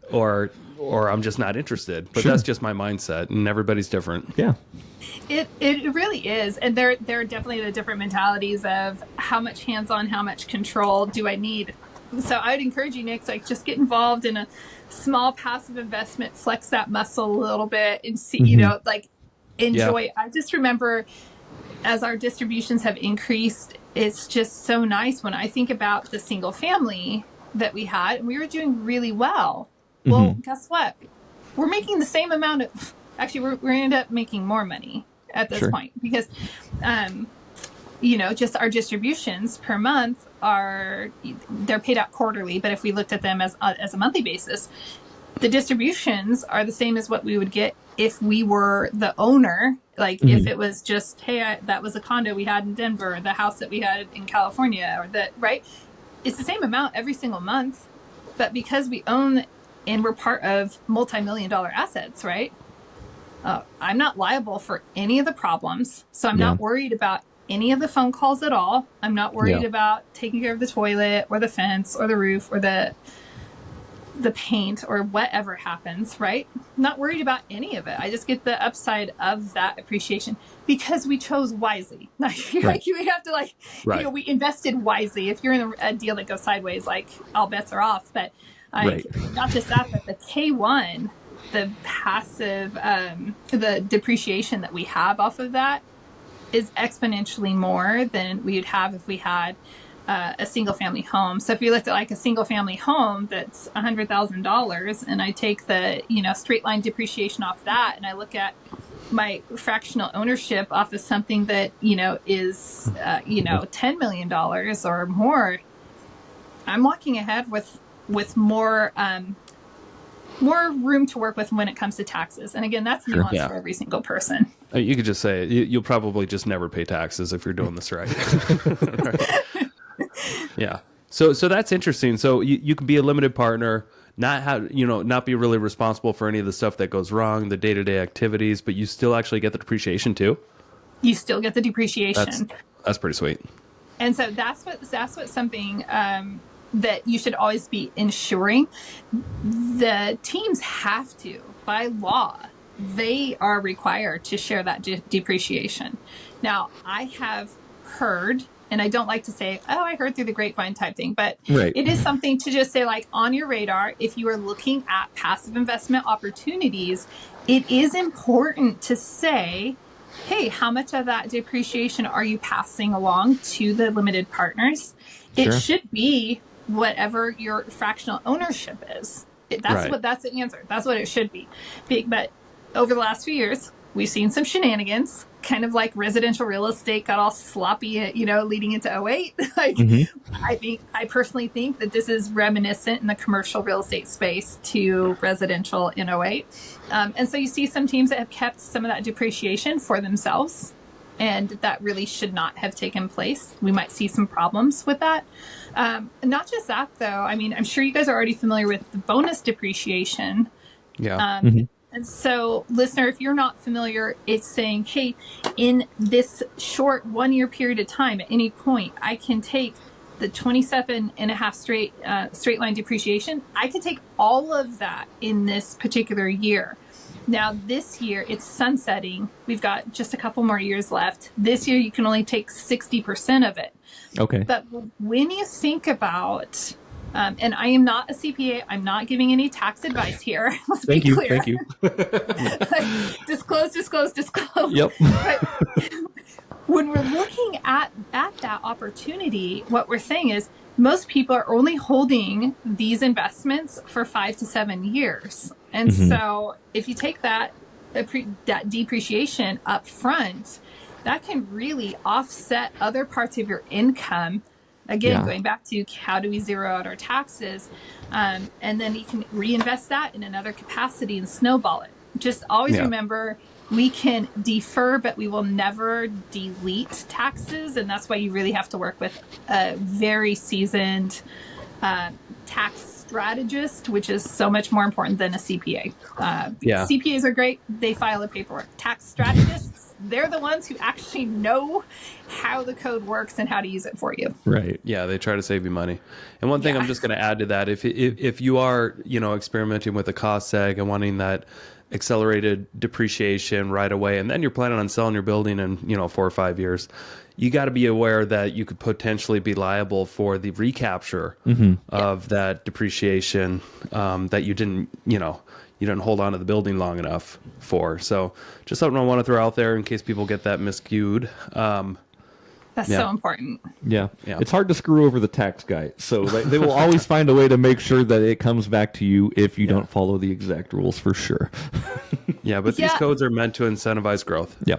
or I'm just not interested. But that's just my mindset, and everybody's different. Yeah. It really is. And there are definitely the different mentalities of how much hands-on, how much control do I need. So I would encourage you, Nick, to like just get involved in a small passive investment, flex that muscle a little bit, and see, like enjoy. Yeah. I just remember as our distributions have increased, it's just so nice when I think about the single family that we had, and we were doing really well. Well, guess what? We're making the same amount of, actually, we're going to end up making more money at this point, because, just our distributions per month they're paid out quarterly, but if we looked at them as a monthly basis, the distributions are the same as what we would get if we were the owner. Like if it was just, hey, that was a condo we had in Denver, the house that we had in California, or right? It's the same amount every single month, but because we own and we're part of multi-million-dollar assets, right? I'm not liable for any of the problems. So I'm not worried about any of the phone calls at all. I'm not worried about taking care of the toilet or the fence or the roof or the paint or whatever happens, right? I'm not worried about any of it. I just get the upside of that appreciation because we chose wisely. Like we have to we invested wisely. If you're in a deal that goes sideways, like all bets are off. But not just that, but the K1, the passive, the depreciation that we have off of that is exponentially more than we would have if we had a single family home. So if you looked at like a single family home that's $100,000, and I take the straight line depreciation off that, and I look at my fractional ownership off of something that is $10 million or more, I'm walking ahead with more room to work with when it comes to taxes. And again, that's nuanced for every single person. You could just say you'll probably just never pay taxes if you're doing this right. Yeah. So that's interesting. So you can be a limited partner, not be really responsible for any of the stuff that goes wrong, the day-to-day activities, but you still actually get the depreciation too. You still get the depreciation. That's pretty sweet. And so that's what something that you should always be ensuring. The teams have to, by law, they are required to share that depreciation. Now, I have heard, and I don't like to say, oh, I heard through the grapevine type thing, but it is something to just say, like, on your radar, if you are looking at passive investment opportunities, it is important to say, hey, how much of that depreciation are you passing along to the limited partners? It should be whatever your fractional ownership is. That's the answer. That's what it should be. But over the last few years, we've seen some shenanigans, kind of like residential real estate got all sloppy, leading into 2008. I personally think that this is reminiscent in the commercial real estate space to residential in 2008. And so you see some teams that have kept some of that depreciation for themselves. And that really should not have taken place. We might see some problems with that. Not just that, though. I mean, I'm sure you guys are already familiar with the bonus depreciation. Yeah. And so, listener, if you're not familiar, it's saying, hey, in this short 1 year period of time, at any point, I can take the 27.5 straight line depreciation. I can take all of that in this particular year. Now, this year, it's sunsetting. We've got just a couple more years left. This year, you can only take 60% of it. Okay. But when you think about, and I am not a CPA, I'm not giving any tax advice here. Let's be clear. Thank you. Disclose. Yep. But when we're looking at that opportunity, what we're saying is most people are only holding these investments for 5 to 7 years. And so if you take that depreciation up front, that can really offset other parts of your income. Again, going back to how do we zero out our taxes? And then you can reinvest that in another capacity and snowball it. Just always remember, we can defer, but we will never delete taxes. And that's why you really have to work with a very seasoned tax strategist, which is so much more important than a CPA. CPAs are great. They file the paperwork. Tax strategists, they're the ones who actually know how the code works and how to use it for you. Right. Yeah, they try to save you money. And one thing I'm just going to add to that, if you are, experimenting with a cost seg and wanting that accelerated depreciation right away, and then you're planning on selling your building in 4 or 5 years, you got to be aware that you could potentially be liable for the recapture of that depreciation that you didn't hold on to the building long enough for. So just something I want to throw out there in case people get that miscued. That's so important. Yeah. It's hard to screw over the tax guy. So they will always find a way to make sure that it comes back to you if you don't follow the exact rules, for sure. But these codes are meant to incentivize growth. Yeah.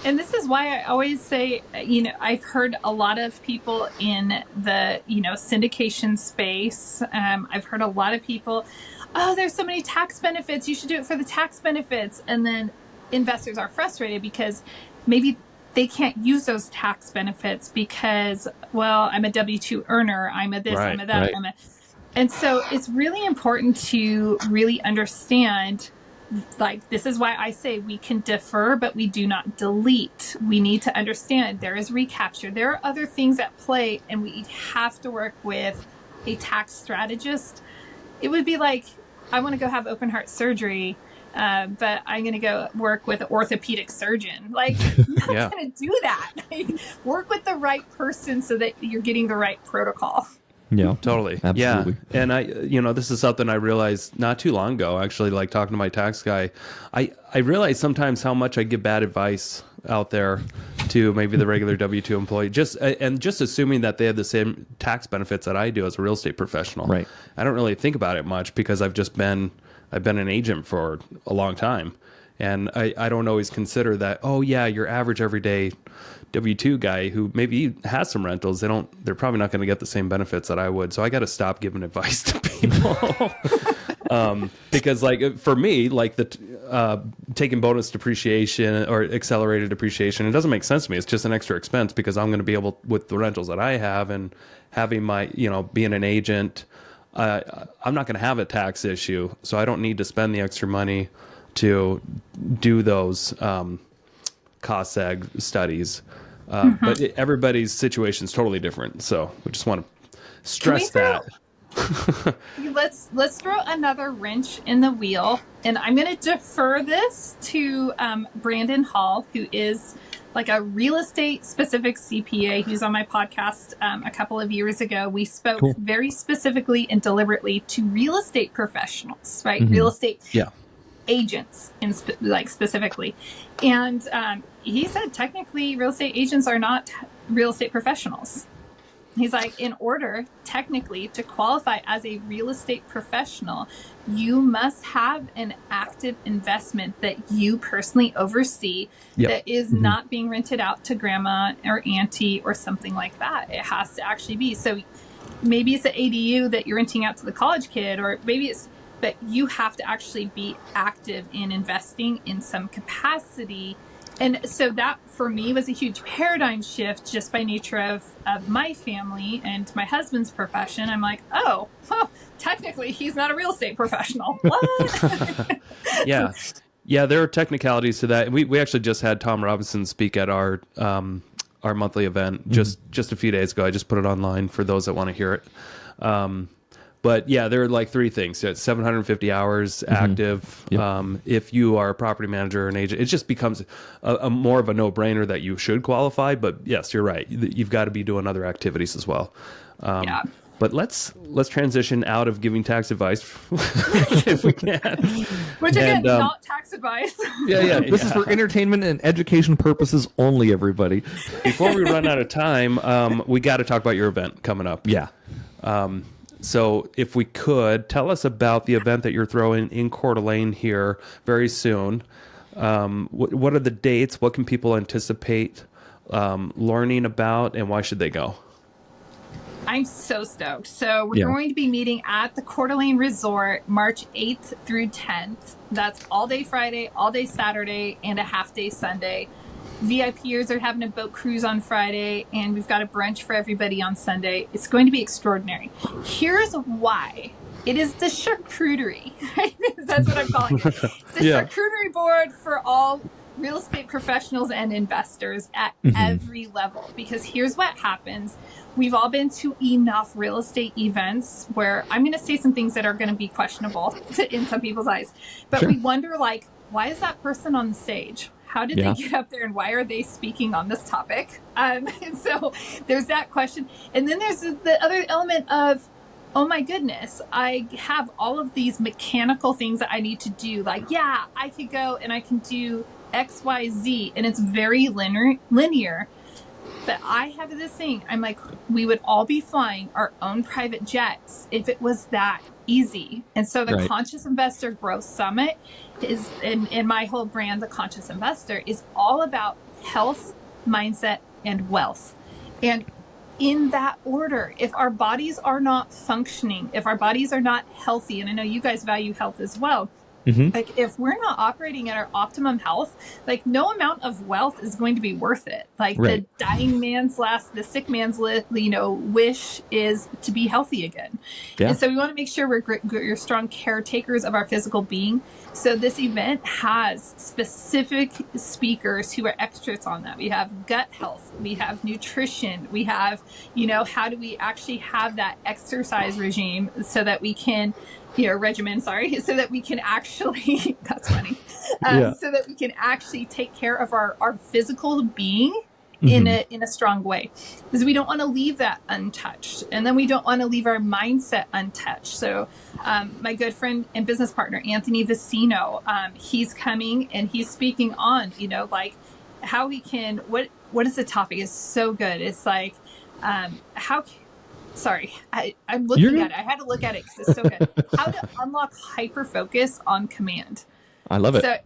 And this is why I always say, I've heard a lot of people in the, syndication space. I've heard a lot of people, oh, there's so many tax benefits. You should do it for the tax benefits. And then investors are frustrated because maybe they can't use those tax benefits because, well, I'm a W-2 earner. I'm a this, I'm a that. And so it's really important to really understand, this is why I say we can defer, but we do not delete. We need to understand there is recapture. There are other things at play, and we have to work with a tax strategist. It would be like, I want to go have open heart surgery, but I'm going to go work with an orthopedic surgeon. I'm not going to do that. Work with the right person so that you're getting the right protocol. Yeah, totally. Absolutely. Yeah. And this is something I realized not too long ago, actually, like talking to my tax guy. I realized sometimes how much I give bad advice out there to maybe the regular W-2 employee, just assuming that they have the same tax benefits that I do as a real estate professional. Right. I don't really think about it much because I've been an agent for a long time. And I don't always consider that, your average everyday W-2 guy who maybe has some rentals, they're probably not going to get the same benefits that I would. So I got to stop giving advice to people. Because for me, taking bonus depreciation or accelerated depreciation, it doesn't make sense to me. It's just an extra expense because I'm going to be able, with the rentals that I have and having my, being an agent, I'm not going to have a tax issue. So I don't need to spend the extra money to do those cost seg studies. But everybody's situation is totally different. So we just want to stress that. Let's throw another wrench in the wheel. And I'm going to defer this to Brandon Hall, who is a real estate specific CPA. He was on my podcast a couple of years ago. We spoke very specifically and deliberately to real estate professionals, right? Real estate agents specifically. And he said technically real estate agents are not real estate professionals. He's like, in order technically to qualify as a real estate professional, you must have an active investment that you personally oversee that is not being rented out to grandma or auntie or something like that. It has to actually be. So maybe it's an ADU that you're renting out to the college kid, or maybe but you have to actually be active in investing in some capacity And so that for me was a huge paradigm shift just by nature of my family and my husband's profession. I'm like, oh, well, technically he's not a real estate professional. What? Yeah. Yeah, there are technicalities to that. We actually just had Tom Robinson speak at our monthly event just a few days ago. I just put it online for those that want to hear it. But yeah, there are like three things. It's 750 hours active. Yep. If you are a property manager or an agent, it just becomes a more of a no-brainer that you should qualify. But yes, you're right. You've got to be doing other activities as well. Yeah. But let's transition out of giving tax advice if we can. Which again, not tax advice. Yeah. This is for entertainment and education purposes only, everybody. Before we run out of time, we got to talk about your event coming up. Yeah. So if we could, tell us about the event that you're throwing in Coeur d'Alene here very soon. What are the dates? What can people anticipate learning about, and why should they go? I'm so stoked. So we're going to be meeting at the Coeur d'Alene Resort March 8th through 10th. That's all day Friday, all day Saturday, and a half day Sunday. VIPers are having a boat cruise on Friday, and we've got a brunch for everybody on Sunday. It's going to be extraordinary. Here's why. It is the charcuterie. Right? That's what I'm calling it. It's the charcuterie board for all real estate professionals and investors at every level. Because here's what happens. We've all been to enough real estate events where I'm going to say some things that are going to be questionable in some people's eyes. But we wonder, like, why is that person on the stage? How did they get up there, and why are they speaking on this topic? And so there's that question. And then there's the other element of, oh my goodness, I have all of these mechanical things that I need to do. Like, yeah, I could go and I can do X, Y, Z, and it's very linear. But I have this thing. I'm like, we would all be flying our own private jets if it was that easy. And so the Conscious Investor Growth Summit is, in my whole brand, the Conscious Investor, is all about health, mindset, and wealth. And in that order, if our bodies are not functioning, if our bodies are not healthy, and I know you guys value health as well, like if we're not operating at our optimum health, like no amount of wealth is going to be worth it. Like the dying man's the sick man's wish is to be healthy again. Yeah. And so we want to make sure we're strong caretakers of our physical being. So this event has specific speakers who are experts on that. We have gut health, we have nutrition, we have, how do we actually have that exercise regime so that we can regimen, so that we can actually, that's funny, so that we can actually take care of our physical being in a strong way, because we don't want to leave that untouched, and then we don't want to leave our mindset untouched. So my good friend and business partner Anthony Vicino, he's coming and he's speaking on like how we can, what is the topic? Is so good. It's like I'm looking at it. I had to look at it because it's so good. How to unlock hyper focus on command. I love it. So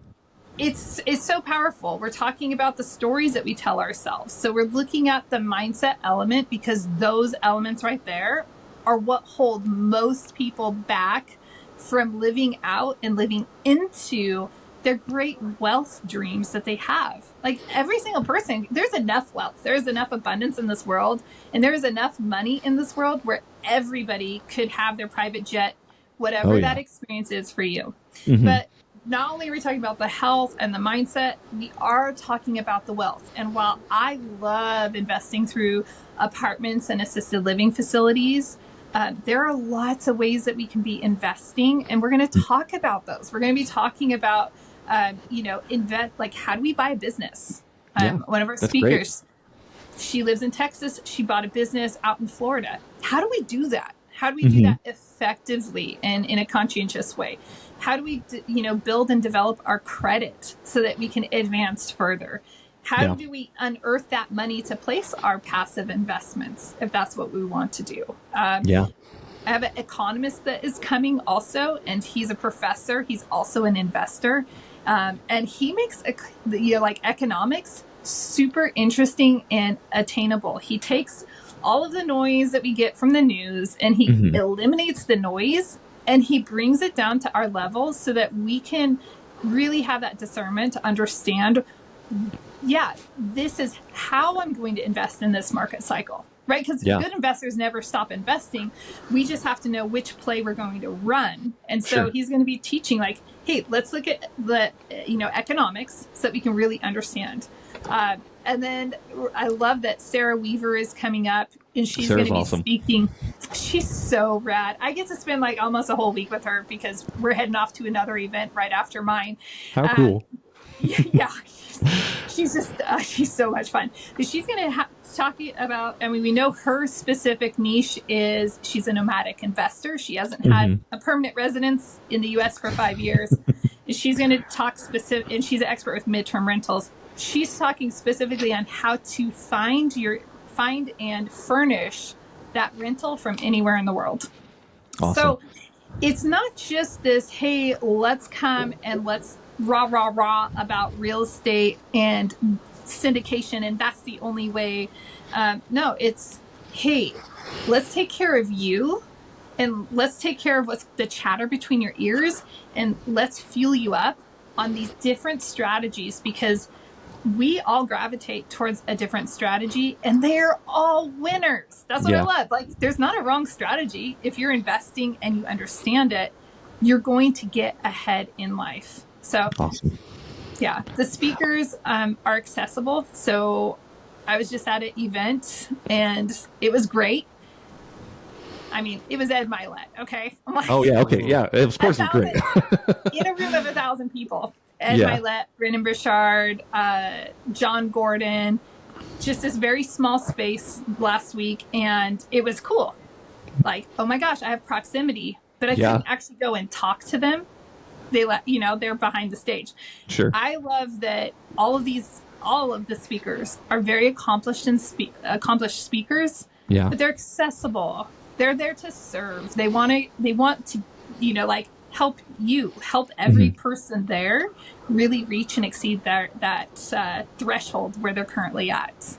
it's so powerful. We're talking about the stories that we tell ourselves. So we're looking at the mindset element, because those elements right there are what hold most people back from living out and living into their great wealth dreams that they have. Like every single person, there's enough wealth, there's enough abundance in this world, and there's enough money in this world where everybody could have their private jet, whatever that experience is for you. But not only are we talking about the health and the mindset, we are talking about the wealth. And while I love investing through apartments and assisted living facilities, there are lots of ways that we can be investing, and we're going to talk about those. We're going to be talking about invest, like how do we buy a business? One of our speakers, she lives in Texas. She bought a business out in Florida. How do we do that? How do we do that effectively and in a conscientious way? How do we, build and develop our credit so that we can advance further? How do we unearth that money to place our passive investments, if that's what we want to do? I have an economist that is coming also, and he's a professor. He's also an investor. And he makes economics super interesting and attainable. He takes all of the noise that we get from the news, and he eliminates the noise, and he brings it down to our level so that we can really have that discernment to understand yeah, this is how I'm going to invest in this market cycle, right? Because good investors never stop investing. We just have to know which play we're going to run. And so he's going to be teaching like, hey, let's look at the, economics so that we can really understand. And then I love that Sarah Weaver is coming up and she's going to be speaking. She's so rad. I get to spend like almost a whole week with her because we're heading off to another event right after mine. How cool. Yeah. She's just, she's so much fun. But she's going to talk about, we know her specific niche is she's a nomadic investor. She hasn't had a permanent residence in the U.S. for 5 years. She's going to talk specific, and she's an expert with midterm rentals. She's talking specifically on how to find and furnish that rental from anywhere in the world. Awesome. So it's not just this, hey, let's come and let's rah about real estate and syndication, and that's the only way. No, it's, hey, let's take care of you, and let's take care of what's the chatter between your ears, and let's fuel you up on these different strategies, because we all gravitate towards a different strategy, and they're all winners. That's what I love. Like, there's not a wrong strategy. If you're investing and you understand it, you're going to get ahead in life. So, awesome. Yeah, the speakers are accessible. So I was just at an event and it was great. I mean, it was Ed Milet, okay? Like, oh, yeah, okay, yeah, of course it's great. In a room of 1,000 people. Ed Milet, Brennan Burchard, John Gordon, just this very small space last week, and it was cool. Like, oh my gosh, I have proximity, but I couldn't actually go and talk to them. They they're behind the stage. Sure. I love that all of the speakers are very accomplished accomplished speakers. Yeah. But they're accessible. They're there to serve. They want to, like help every person there really reach and exceed that threshold where they're currently at.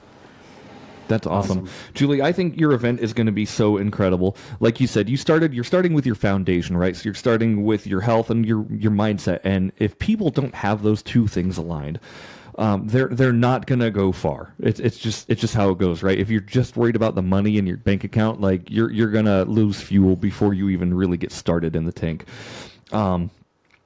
That's awesome. Julie, I think your event is going to be so incredible. Like you said, you're starting with your foundation, right? So you're starting with your health and your mindset. And if people don't have those two things aligned, they're not going to go far. It's just how it goes, right? If you're just worried about the money in your bank account, like you're going to lose fuel before you even really get started in the tank.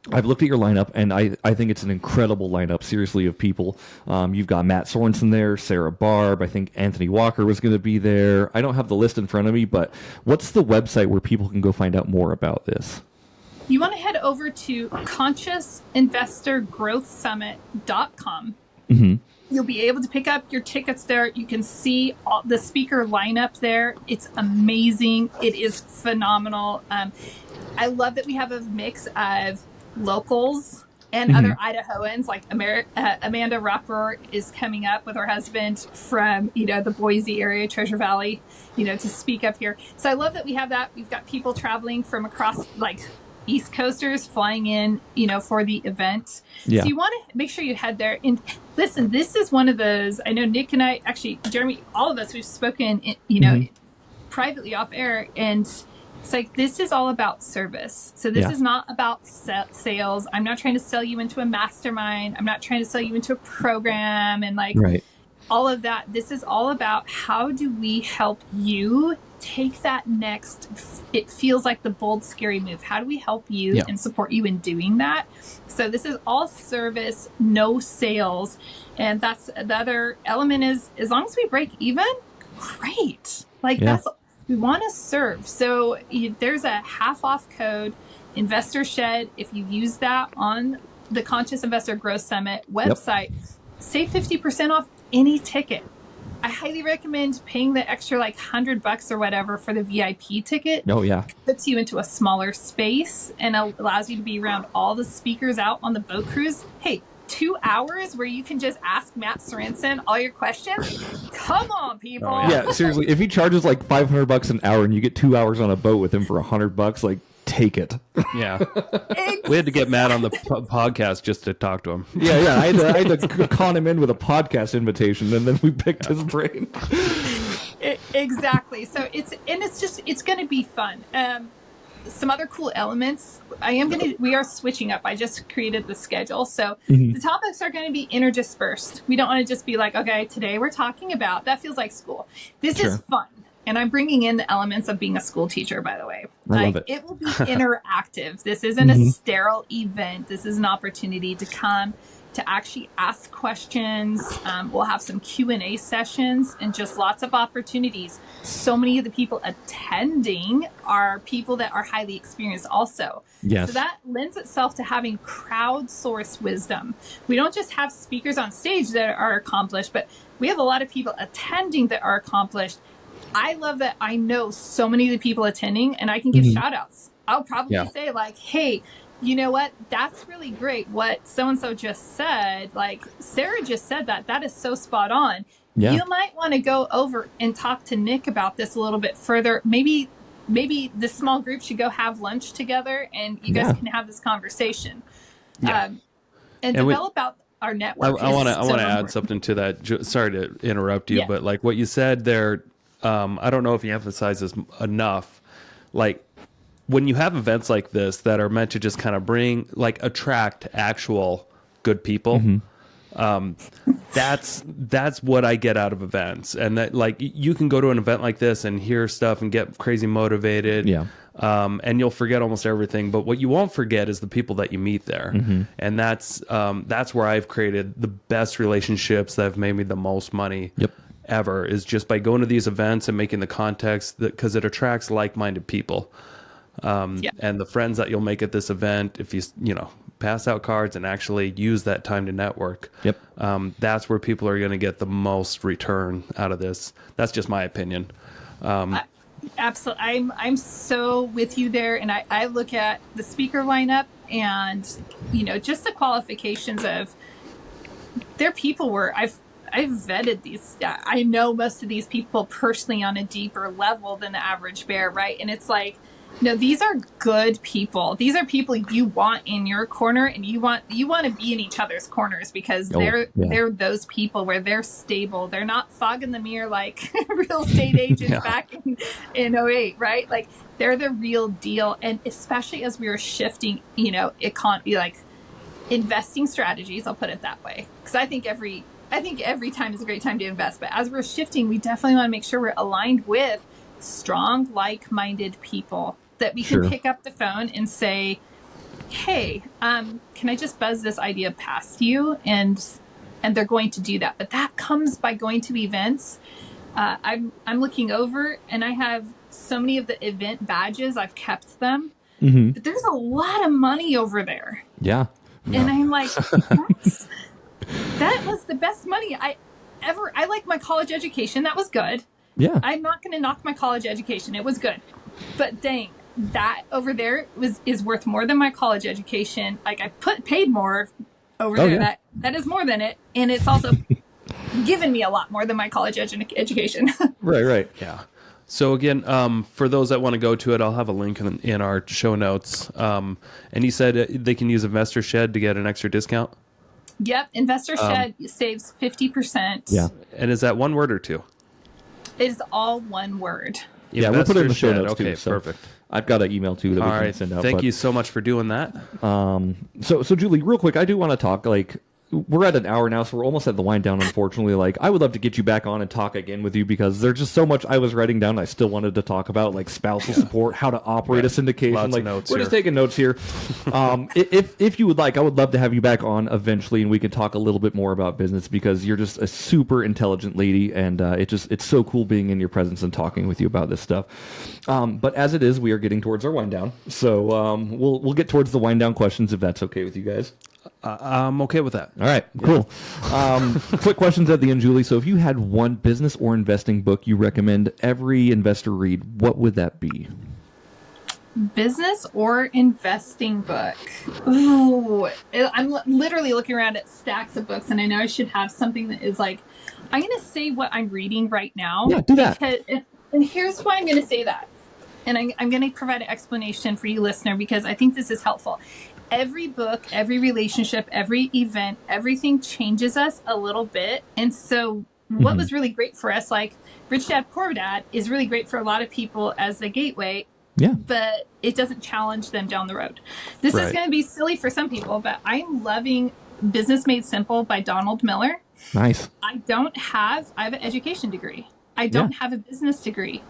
I've looked at your lineup, and I think it's an incredible lineup, seriously, of people. You've got Matt Sorensen there, Sarah Barb. I think Anthony Walker was going to be there. I don't have the list in front of me, but what's the website where people can go find out more about this? You want to head over to consciousinvestorgrowthsummit.com. Mm-hmm. You'll be able to pick up your tickets there. You can see all the speaker lineup there. It's amazing. It is phenomenal. I love that we have a mix of locals and other Idahoans, like Amanda Rockroar is coming up with her husband from, the Boise area, Treasure Valley, to speak up here. So I love that we have that. We've got people traveling from across, like East Coasters flying in, for the event. Yeah. So you want to make sure you head there. And listen, this is one of those, I know Nick and I, actually, Jeremy, all of us, we've spoken, privately off air, and it's like, this is all about service. So this is not about sales. I'm not trying to sell you into a mastermind. I'm not trying to sell you into a program and all of that. This is all about how do we help you take that next, it feels like the bold, scary move. How do we help you and support you in doing that? So this is all service, no sales. And that's the other element is, as long as we break even, great. We want to serve. So there's a half off code, Investor Shed. If you use that on the Conscious Investor Growth Summit website, save 50% off any ticket. I highly recommend paying the extra $100 or whatever for the VIP ticket. Oh, yeah. It puts you into a smaller space and allows you to be around all the speakers out on the boat cruise. Hey, 2 hours where you can just ask Matt Sorensen all your questions. Come on, people. Oh, yeah, seriously. If he charges $500 an hour and you get 2 hours on a boat with him for $100, take it. Yeah. We had to get Matt on the podcast just to talk to him. Yeah. I had to con him in with a podcast invitation, and then we picked his brain. Exactly. So it's going to be fun. some other cool elements. We are switching up. I just created the schedule. So the topics are going to be interdispersed. We don't want to just be like, okay, today we're talking about, that feels like school. This is fun. And I'm bringing in the elements of being a school teacher, by the way. I love it. It will be interactive. This isn't a sterile event. This is an opportunity to come to actually ask questions. We'll have some Q&A sessions and just lots of opportunities. So many of the people attending are people that are highly experienced also. Yes. So that lends itself to having crowdsourced wisdom. We don't just have speakers on stage that are accomplished, but we have a lot of people attending that are accomplished. I love that I know so many of the people attending, and I can give shout outs. I'll probably say like, hey, you know what? That's really great. What so-and-so just said, like Sarah just said that is so spot on. Yeah. You might want to go over and talk to Nick about this a little bit further. Maybe this small group should go have lunch together and you guys can have this conversation. And develop out our network. I want to add something to that. Sorry to interrupt you, but like what you said there, I don't know if you emphasize this enough. Like when you have events like this that are meant to just kind of attract actual good people, that's what I get out of events. And that, like, you can go to an event like this and hear stuff and get crazy motivated. Yeah. And you'll forget almost everything. But what you won't forget is the people that you meet there. And that's where I've created the best relationships that have made me the most money. Ever, is just by going to these events and making the context, because it attracts like-minded people. And the friends that you'll make at this event, if you pass out cards and actually use that time to network, that's where people are going to get the most return out of this. That's just my opinion. Absolutely. I'm so with you there. And I look at the speaker lineup and, just the qualifications of their people where I've vetted these. I know most of these people personally on a deeper level than the average bear, right? And it's like, no, these are good people. These are people you want in your corner, and you want to be in each other's corners because they're those people where they're stable. They're not fogging the mirror like real estate agents back in 08, right? Like they're the real deal. And especially as we are shifting, it can't be like investing strategies. I'll put it that way, because I think every time is a great time to invest. But as we're shifting, we definitely want to make sure we're aligned with strong, like-minded people that we can pick up the phone and say, hey, can I just buzz this idea past you? And they're going to do that. But that comes by going to events. I'm looking over and I have so many of the event badges. I've kept them. But there's a lot of money over there. Yeah. And I'm like, that was the best money I like my college education. That was good. Yeah. I'm not going to knock my college education. It was good. But dang, that over there is worth more than my college education. Like I paid more over there. Yeah. That is more than it. And it's also given me a lot more than my college education. Right. Yeah. So again, for those that want to go to it, I'll have a link in our show notes. And you said they can use Investor Shed to get an extra discount? Yep. Investor Shed saves 50%. Yeah. And is that one word or two? It is all one word. Yeah, we'll put it in the show notes too. Okay, so perfect. I've got an email too that we can send out. Thank you so much for doing that. So Julie, real quick, I do want to talk, like, we're at an hour now, so we're almost at the wind down, unfortunately. Like, I would love to get you back on and talk again with you, because there's just so much I was writing down I still wanted to talk about, like spousal support, how to operate a syndication. Lots like, of notes we're just taking notes here. If you would like, I would love to have you back on eventually, and we could talk a little bit more about business, because you're just a super intelligent lady, and it's so cool being in your presence and talking with you about this stuff. But as it is, we are getting towards our wind down, so we'll get towards the wind down questions, if that's okay with you guys. I'm okay with that. All right, cool. Quick questions at the end, Julie. So if you had one business or investing book you recommend every investor read, what would that be? Business or investing book? Ooh, I'm literally looking around at stacks of books, and I know I should have something that is like, I'm going to say what I'm reading right now. Yeah, do that. And here's why I'm going to say that. And I'm going to provide an explanation for you, listener, because I think this is helpful. Every book, every relationship, every event, everything changes us a little bit. And so what was really great for us, like Rich Dad, Poor Dad, is really great for a lot of people as the gateway. Yeah. but it doesn't challenge them down the road. This is going to be silly for some people, but I'm loving Business Made Simple by Donald Miller. Nice. I have an education degree. I don't have a business degree.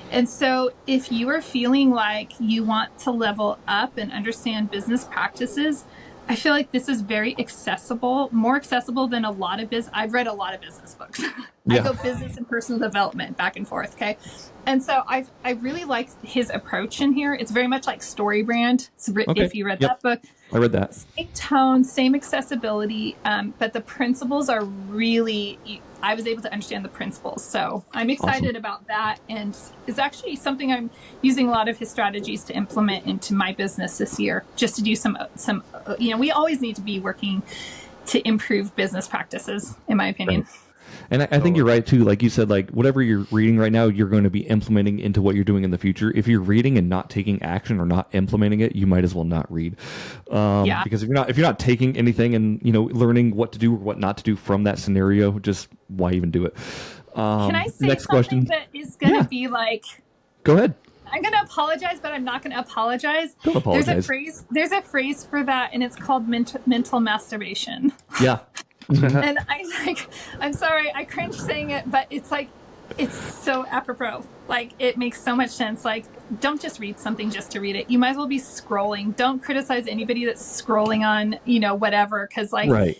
And so if you are feeling like you want to level up and understand business practices, I feel like this is very accessible, more accessible than a lot of I've read a lot of business books. I go business and personal development back and forth. Okay. And so I really like his approach in here. It's very much like StoryBrand. If you read that book. I read that. Same tone, same accessibility, but the principles are really, I was able to understand the principles. So I'm excited about that. And it's actually something I'm using a lot of his strategies to implement into my business this year, just to do some, we always need to be working to improve business practices, in my opinion. Right. And I think you're right, too. Like you said, like whatever you're reading right now, you're going to be implementing into what you're doing in the future. If you're reading and not taking action or not implementing it, you might as well not read. Because if you're not taking anything and, learning what to do or what not to do from that scenario, just why even do it? Can I say next something question. that is going to be like... Go ahead. I'm going to apologize, but I'm not going to apologize. Don't apologize. There's a phrase for that, and it's called mental masturbation. Yeah. And I'm sorry, I cringe saying it, but it's so apropos. Like, it makes so much sense. Like, don't just read something just to read it. You might as well be scrolling. Don't criticize anybody that's scrolling on, whatever. Because,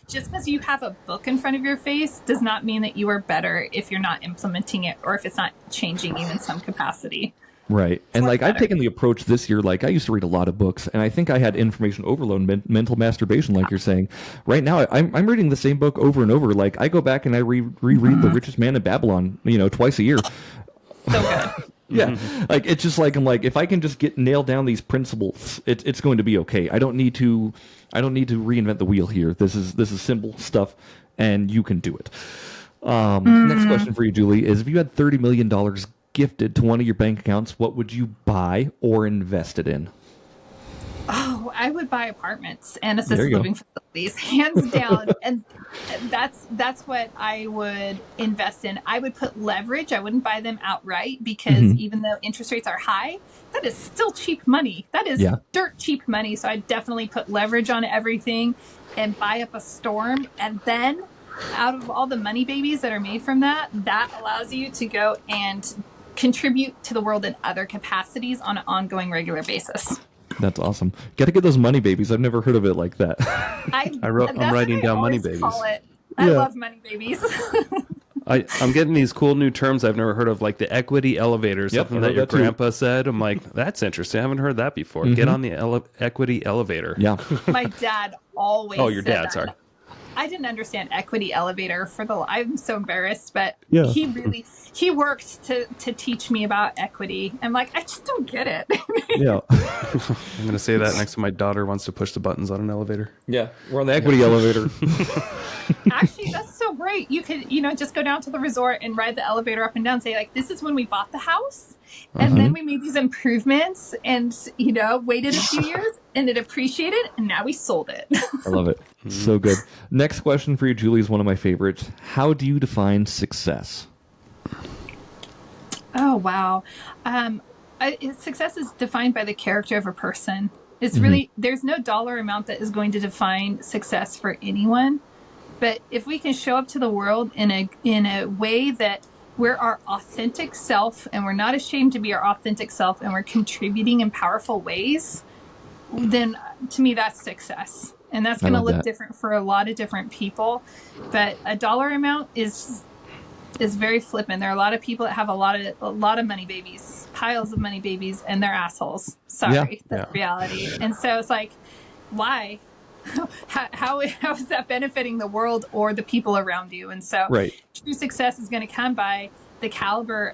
just because you have a book in front of your face does not mean that you are better if you're not implementing it or if it's not changing you in some capacity. Right. And I've taken the approach this year, I used to read a lot of books and I think I had information overload, mental masturbation, like you're saying. Right now, I'm reading the same book over and over. Like I go back and I reread The Richest Man in Babylon, twice a year. So good. Yeah. It's just I'm if I can just nail down these principles, it's going to be okay. I don't need to reinvent the wheel here. This is simple stuff and you can do it. Next question for you, Julie, is if you had $30 million gifted to one of your bank accounts, what would you buy or invest it in? Oh, I would buy apartments and assisted living facilities, hands down. And that's what I would invest in. I would put leverage. I wouldn't buy them outright because even though interest rates are high, that is still cheap money. That is dirt cheap money. So I'd definitely put leverage on everything and buy up a storm. And then out of all the money babies that are made from that allows you to go and contribute to the world in other capacities on an ongoing, regular basis. That's awesome. Got to get those money babies. I've never heard of it like that. I'm writing down money babies. I love money babies. I'm getting these cool new terms I've never heard of, like the equity elevator, something that your grandpa said. I'm like, that's interesting. I haven't heard that before. Get on the equity elevator. Yeah. My dad always your said dad, that. sorry. I didn't understand equity elevator I'm so embarrassed, but he worked to teach me about equity. I'm like, I just don't get it. Yeah. I'm going to say that next time my daughter wants to push the buttons on an elevator. Yeah. We're on the equity elevator. Actually, that's so great. You could, just go down to the resort and ride the elevator up and down, say this is when we bought the house. And then we made these improvements and, waited a few years and it appreciated and now we sold it. I love it. So good. Next question for you, Julie, is one of my favorites. How do you define success? Oh, wow. Success is defined by the character of a person. It's really, there's no dollar amount that is going to define success for anyone. But if we can show up to the world in a way that we're our authentic self and we're not ashamed to be our authentic self and we're contributing in powerful ways, then to me, that's success. And that's going to look different for a lot of different people. But a dollar amount is very flippant. There are a lot of people that have a lot of money babies, piles of money babies, and they're assholes. Sorry, that's reality. And so it's like, why? How is that benefiting the world or the people around you? And so true success is going to come by the caliber,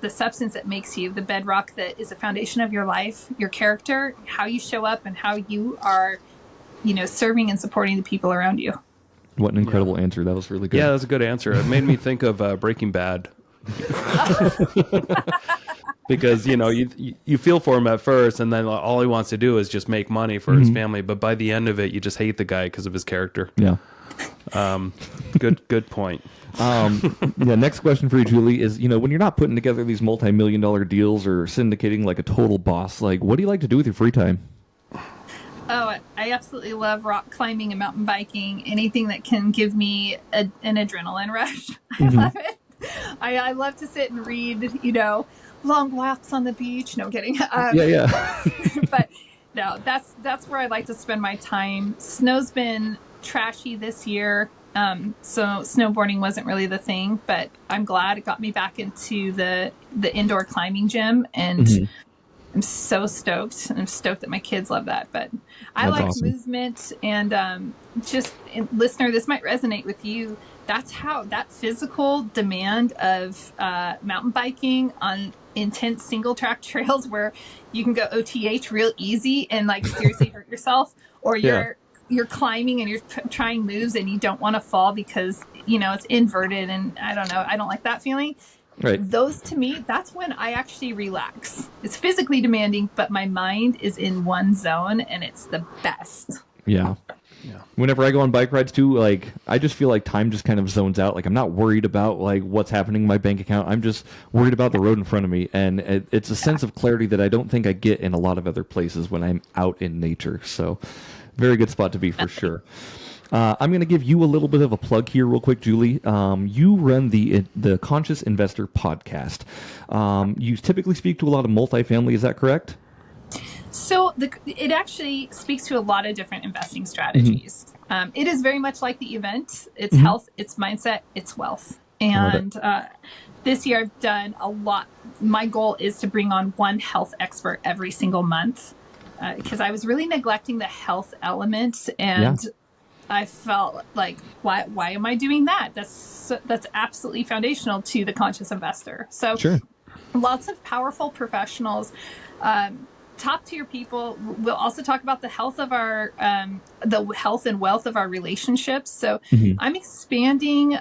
the substance that makes you, the bedrock that is the foundation of your life, your character, how you show up, and how you are, serving and supporting the people around you. What an incredible answer. That was really good. Yeah, that was a good answer. It made me think of Breaking Bad. Because, you feel for him at first, and then all he wants to do is just make money for his family. But by the end of it, you just hate the guy because of his character. Yeah. Good point. Next question for you, Julie, is, when you're not putting together these multi-million-dollar deals or syndicating like a total boss, like, what do you like to do with your free time? Oh, I absolutely love rock climbing and mountain biking. Anything that can give me an adrenaline rush. I love it. I love to sit and read, long walks on the beach. No kidding. Yeah. But no, that's where I like to spend my time. Snow's been trashy this year. So snowboarding wasn't really the thing, but I'm glad it got me back into the indoor climbing gym, and I'm so stoked. I'm stoked that my kids love that. But I like awesome. Movement, and listener, this might resonate with you. That's how that physical demand of mountain biking on intense single track trails where you can go OTH real easy and like seriously hurt yourself, or you're climbing and you're trying moves and you don't want to fall because it's inverted, and I don't know, I don't like that feeling. Right. Those, to me, that's when I actually relax. It's physically demanding, but my mind is in one zone, and it's the best. Yeah. Whenever I go on bike rides too, like, I just feel like time just kind of zones out. Like, I'm not worried about like what's happening in my bank account. I'm just worried about the road in front of me, and it's a sense of clarity that I don't think I get in a lot of other places when I'm out in nature. So, very good spot to be for sure. I'm going to give you a little bit of a plug here real quick, Julie. You run the Conscious Investor podcast. You typically speak to a lot of multifamily. Is that correct? So it actually speaks to a lot of different investing strategies. It is very much like the event. It's health, it's mindset, it's wealth. And this year I've done a lot. My goal is to bring on one health expert every single month, because I was really neglecting the health element, and I felt like, why am I doing that? That's absolutely foundational to the conscious investor. So lots of powerful professionals, top tier people. We'll also talk about the health of our, the health and wealth of our relationships. So I'm expanding,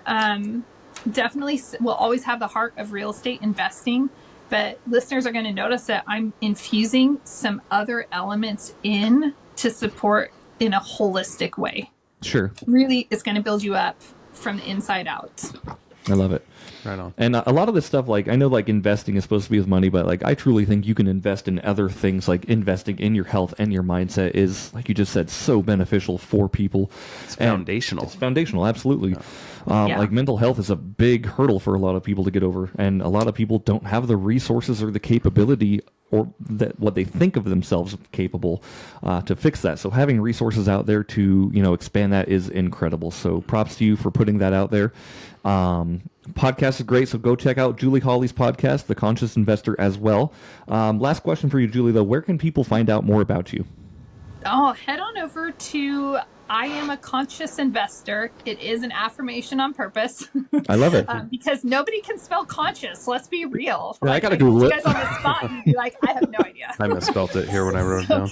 definitely we'll always have the heart of real estate investing, but listeners are going to notice that I'm infusing some other elements in to support in a holistic way. Sure. Really, it's going to build you up from the inside out. I love it. Right on. And a lot of this stuff, like, I know like investing is supposed to be with money, but like, I truly think you can invest in other things. Like investing in your health and your mindset is, like you just said, so beneficial for people. It's foundational. It's foundational. Absolutely. Like mental health is a big hurdle for a lot of people to get over. And a lot of people don't have the resources or the capability or that what they think of themselves capable to fix that. So having resources out there to, expand that is incredible. So props to you for putting that out there. Podcast is great, so go check out Julie Hawley's podcast, The Conscious Investor, as well. Last question for you, Julie, though. Where can people find out more about you? Oh, head on over to I Am a Conscious Investor. It is an affirmation on purpose. I love it. Because nobody can spell conscious. Let's be real. Yeah, I got to Google it. You guys on the spot, you'd be like, I have no idea. I misspelled it here when I wrote it down.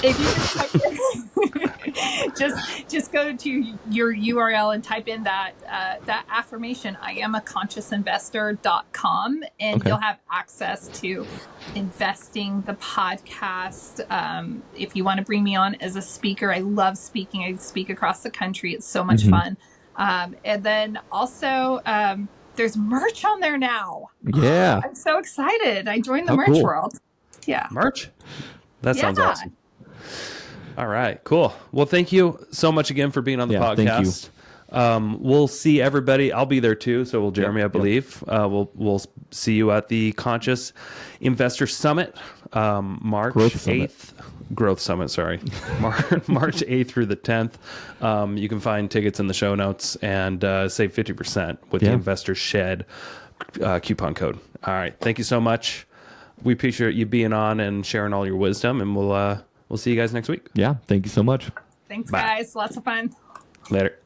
If you just go to your URL and type in that affirmation, IamAConsciousInvestor.com, and you'll have access to investing, the podcast. If you want to bring me on as a speaker, I love speaking. I speak across the country. It's so much fun. And then also, there's merch on there now. Yeah. I'm so excited. I joined the merch world. Yeah. Merch? That sounds awesome. All right, cool. Well, thank you so much again for being on the podcast. Thank you. We'll see everybody. I'll be there too. So will Jeremy, I believe. We'll see you at the Conscious Investor Summit, March 8th. Growth Summit, sorry. March 8th through the 10th. You can find tickets in the show notes and save 50% with the Investor Shed coupon code. All right. Thank you so much. We appreciate you being on and sharing all your wisdom, and we'll see you guys next week. Yeah. Thank you so much. Thanks, guys. Lots of fun. Later.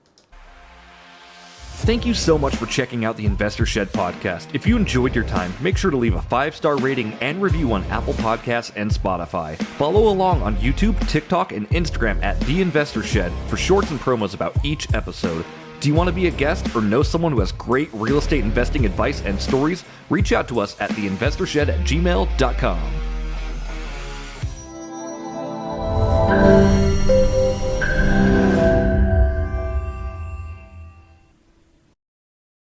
Thank you so much for checking out the Investor Shed podcast. If you enjoyed your time, make sure to leave a 5-star rating and review on Apple Podcasts and Spotify. Follow along on YouTube, TikTok, and Instagram at The Investor Shed for shorts and promos about each episode. Do you want to be a guest or know someone who has great real estate investing advice and stories? Reach out to us at theinvestorshed@gmail.com.